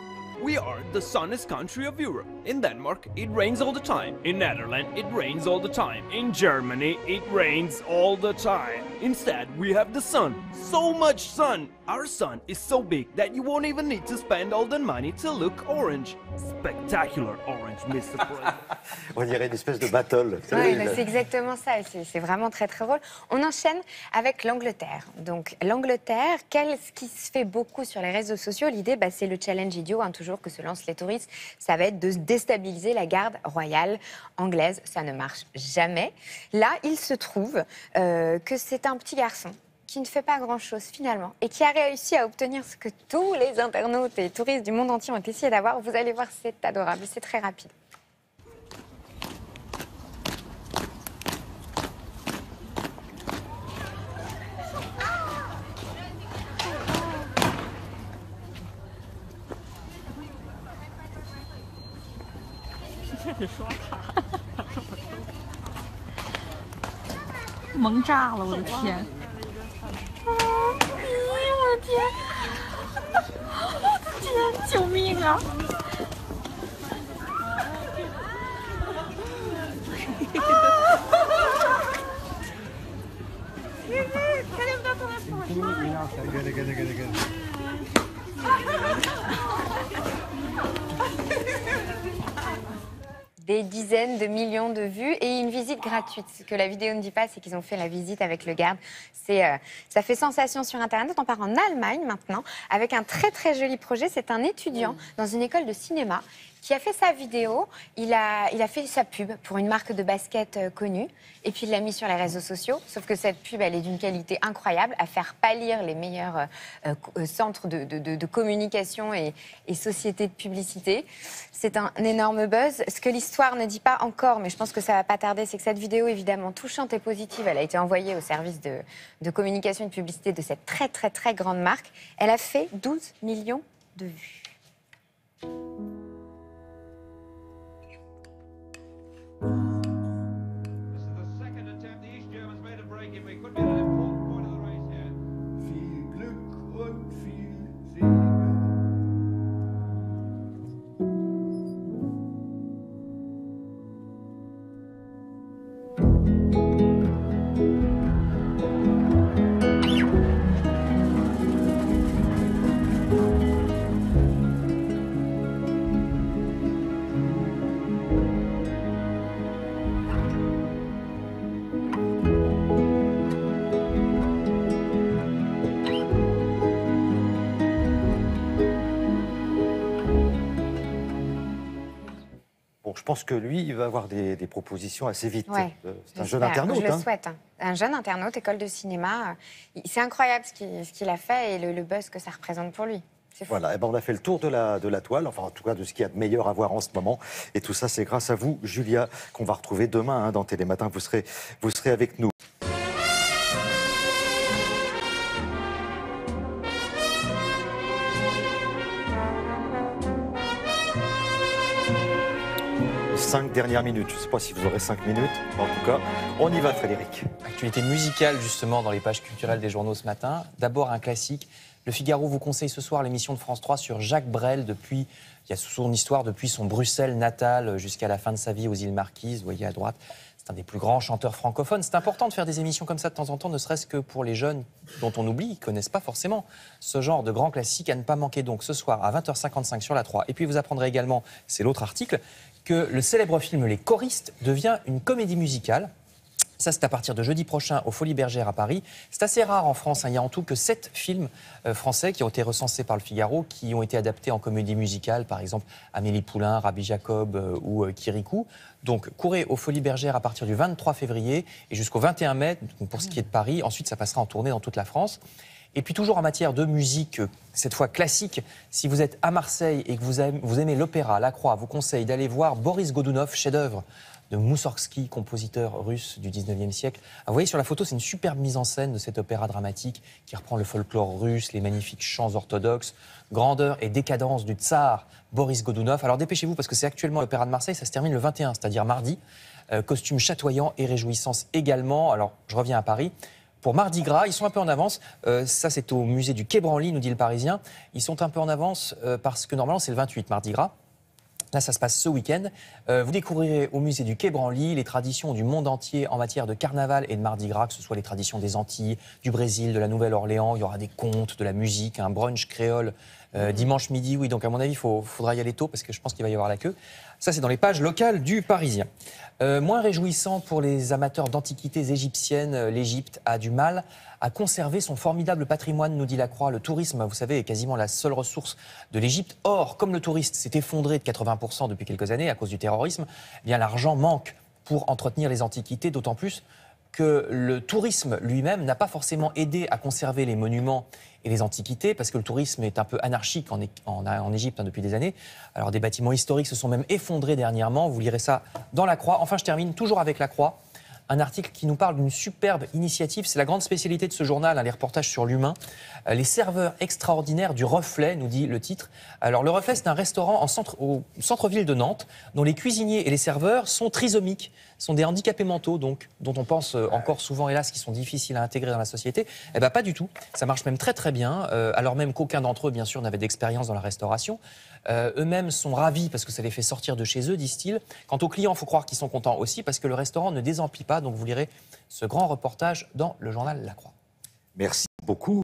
We are the sunniest country of Europe. In Denmark, it rains all the time. In Netherlands, it rains all the time. In Germany, it rains all the time. Instead, we have the sun. So much sun! Our sun is so big that you won't even need to spend all the money to look orange. Spectacular orange, Mr. President. On dirait une espèce de battle. Oui, c'est exactement ça. C'est vraiment très, très drôle. On enchaîne avec l'Angleterre. Donc, l'Angleterre, ce qui se fait beaucoup sur les réseaux sociaux, l'idée, c'est le challenge idiot, toujours que se lancent les touristes. Ça va être de déstabiliser la garde royale anglaise. Ça ne marche jamais. Là, il se trouve que c'est un petit garçon qui ne fait pas grand-chose finalement et qui a réussi à obtenir ce que tous les internautes et touristes du monde entier ont essayé d'avoir. Vous allez voir, c'est adorable, c'est très rapide. Des dizaines de millions de vues et une visite gratuite. Ce que la vidéo ne dit pas, c'est qu'ils ont fait la visite avec le garde. Ça fait sensation sur Internet. On part en Allemagne maintenant avec un très très joli projet. C'est un étudiant dans une école de cinéma qui a fait sa vidéo. Il a fait sa pub pour une marque de basket connue. Et puis, il l'a mis sur les réseaux sociaux. Sauf que cette pub, elle est d'une qualité incroyable, à faire pâlir les meilleurs centres de communication et sociétés de publicité. C'est un énorme buzz. Ce que l'histoire ne dit pas encore, mais je pense que ça va pas tarder, c'est que cette vidéo, évidemment, touchante et positive, elle a été envoyée au service de communication et de publicité de cette très, très, très grande marque. Elle a fait 12 millions de vues. Je pense que lui, il va avoir des propositions assez vite. Ouais, C'est un jeune internaute. Je le souhaite. Un jeune internaute, école de cinéma. C'est incroyable ce qu'il a fait et le buzz que ça représente pour lui. Voilà, et ben on a fait le tour de la toile, enfin en tout cas de ce qu'il y a de meilleur à voir en ce moment. Et tout ça, c'est grâce à vous, Julia, qu'on va retrouver demain dans Télématin. Vous serez avec nous. Cinq dernières minutes. Je ne sais pas si vous aurez 5 minutes. En tout cas, on y va, Frédéric. Actualité musicale, justement, dans les pages culturelles des journaux ce matin. D'abord, un classique. Le Figaro vous conseille ce soir l'émission de France 3 sur Jacques Brel. Il y a son histoire depuis son Bruxelles natal jusqu'à la fin de sa vie aux îles Marquises. Vous voyez à droite, c'est un des plus grands chanteurs francophones. C'est important de faire des émissions comme ça de temps en temps, ne serait-ce que pour les jeunes dont on oublie, qui ne connaissent pas forcément ce genre de grand classique à ne pas manquer. Donc ce soir à 20h55 sur la 3. Et puis vous apprendrez également, c'est l'autre article, que le célèbre film Les Choristes devient une comédie musicale. Ça, c'est à partir de jeudi prochain aux Folies Bergères à Paris. C'est assez rare en France. Il y a en tout que 7 films français qui ont été recensés par le Figaro, qui ont été adaptés en comédie musicale. Par exemple, Amélie Poulain, Rabbi Jacob ou Kirikou. Donc, courez aux Folies Bergères à partir du 23 février et jusqu'au 21 mai, donc pour ce qui est de Paris. Ensuite, ça passera en tournée dans toute la France. Et puis toujours en matière de musique, cette fois classique, si vous êtes à Marseille et que vous aimez l'opéra, la Croix vous conseille d'aller voir Boris Godunov, chef-d'œuvre de Moussorgsky, compositeur russe du 19e siècle. Vous voyez sur la photo, c'est une superbe mise en scène de cet opéra dramatique qui reprend le folklore russe, les magnifiques chants orthodoxes, grandeur et décadence du tsar Boris Godunov. Alors dépêchez-vous parce que c'est actuellement l'opéra de Marseille, ça se termine le 21, c'est-à-dire mardi. Costume chatoyant et réjouissance également. Alors je reviens à Paris. Pour Mardi Gras, ils sont un peu en avance. Ça, c'est au musée du Quai Branly, nous dit le Parisien. Ils sont un peu en avance parce que normalement, c'est le 28, Mardi Gras. Là, ça se passe ce week-end. Vous découvrirez au musée du Quai Branly les traditions du monde entier en matière de carnaval et de Mardi Gras, que ce soit les traditions des Antilles, du Brésil, de la Nouvelle-Orléans. Il y aura des contes, de la musique, un brunch créole dimanche midi. Oui, donc à mon avis, il faudra y aller tôt parce que je pense qu'il va y avoir la queue. Ça, c'est dans les pages locales du Parisien. Moins réjouissant pour les amateurs d'antiquités égyptiennes, l'Égypte a du mal à conserver son formidable patrimoine, nous dit la Croix. Le tourisme, vous savez, est quasiment la seule ressource de l'Égypte. Or, comme le tourisme s'est effondré de 80% depuis quelques années à cause du terrorisme, eh bien l'argent manque pour entretenir les antiquités, d'autant plus que le tourisme lui-même n'a pas forcément aidé à conserver les monuments et les antiquités, parce que le tourisme est un peu anarchique en Égypte depuis des années. Alors des bâtiments historiques se sont même effondrés dernièrement, vous lirez ça dans la Croix. Enfin, je termine toujours avec la Croix. Un article qui nous parle d'une superbe initiative. C'est la grande spécialité de ce journal, les reportages sur l'humain. Les serveurs extraordinaires du Reflet, nous dit le titre. Alors, le Reflet, c'est un restaurant au centre-ville de Nantes, dont les cuisiniers et les serveurs sont trisomiques, sont des handicapés mentaux, donc, dont on pense encore souvent, hélas, qu'ils sont difficiles à intégrer dans la société. Eh bien, pas du tout. Ça marche même très, très bien, alors même qu'aucun d'entre eux, bien sûr, n'avait d'expérience dans la restauration. Eux-mêmes sont ravis parce que ça les fait sortir de chez eux, disent-ils. Quant aux clients, il faut croire qu'ils sont contents aussi parce que le restaurant ne désemplit pas. Donc vous lirez ce grand reportage dans le journal La Croix. Merci beaucoup.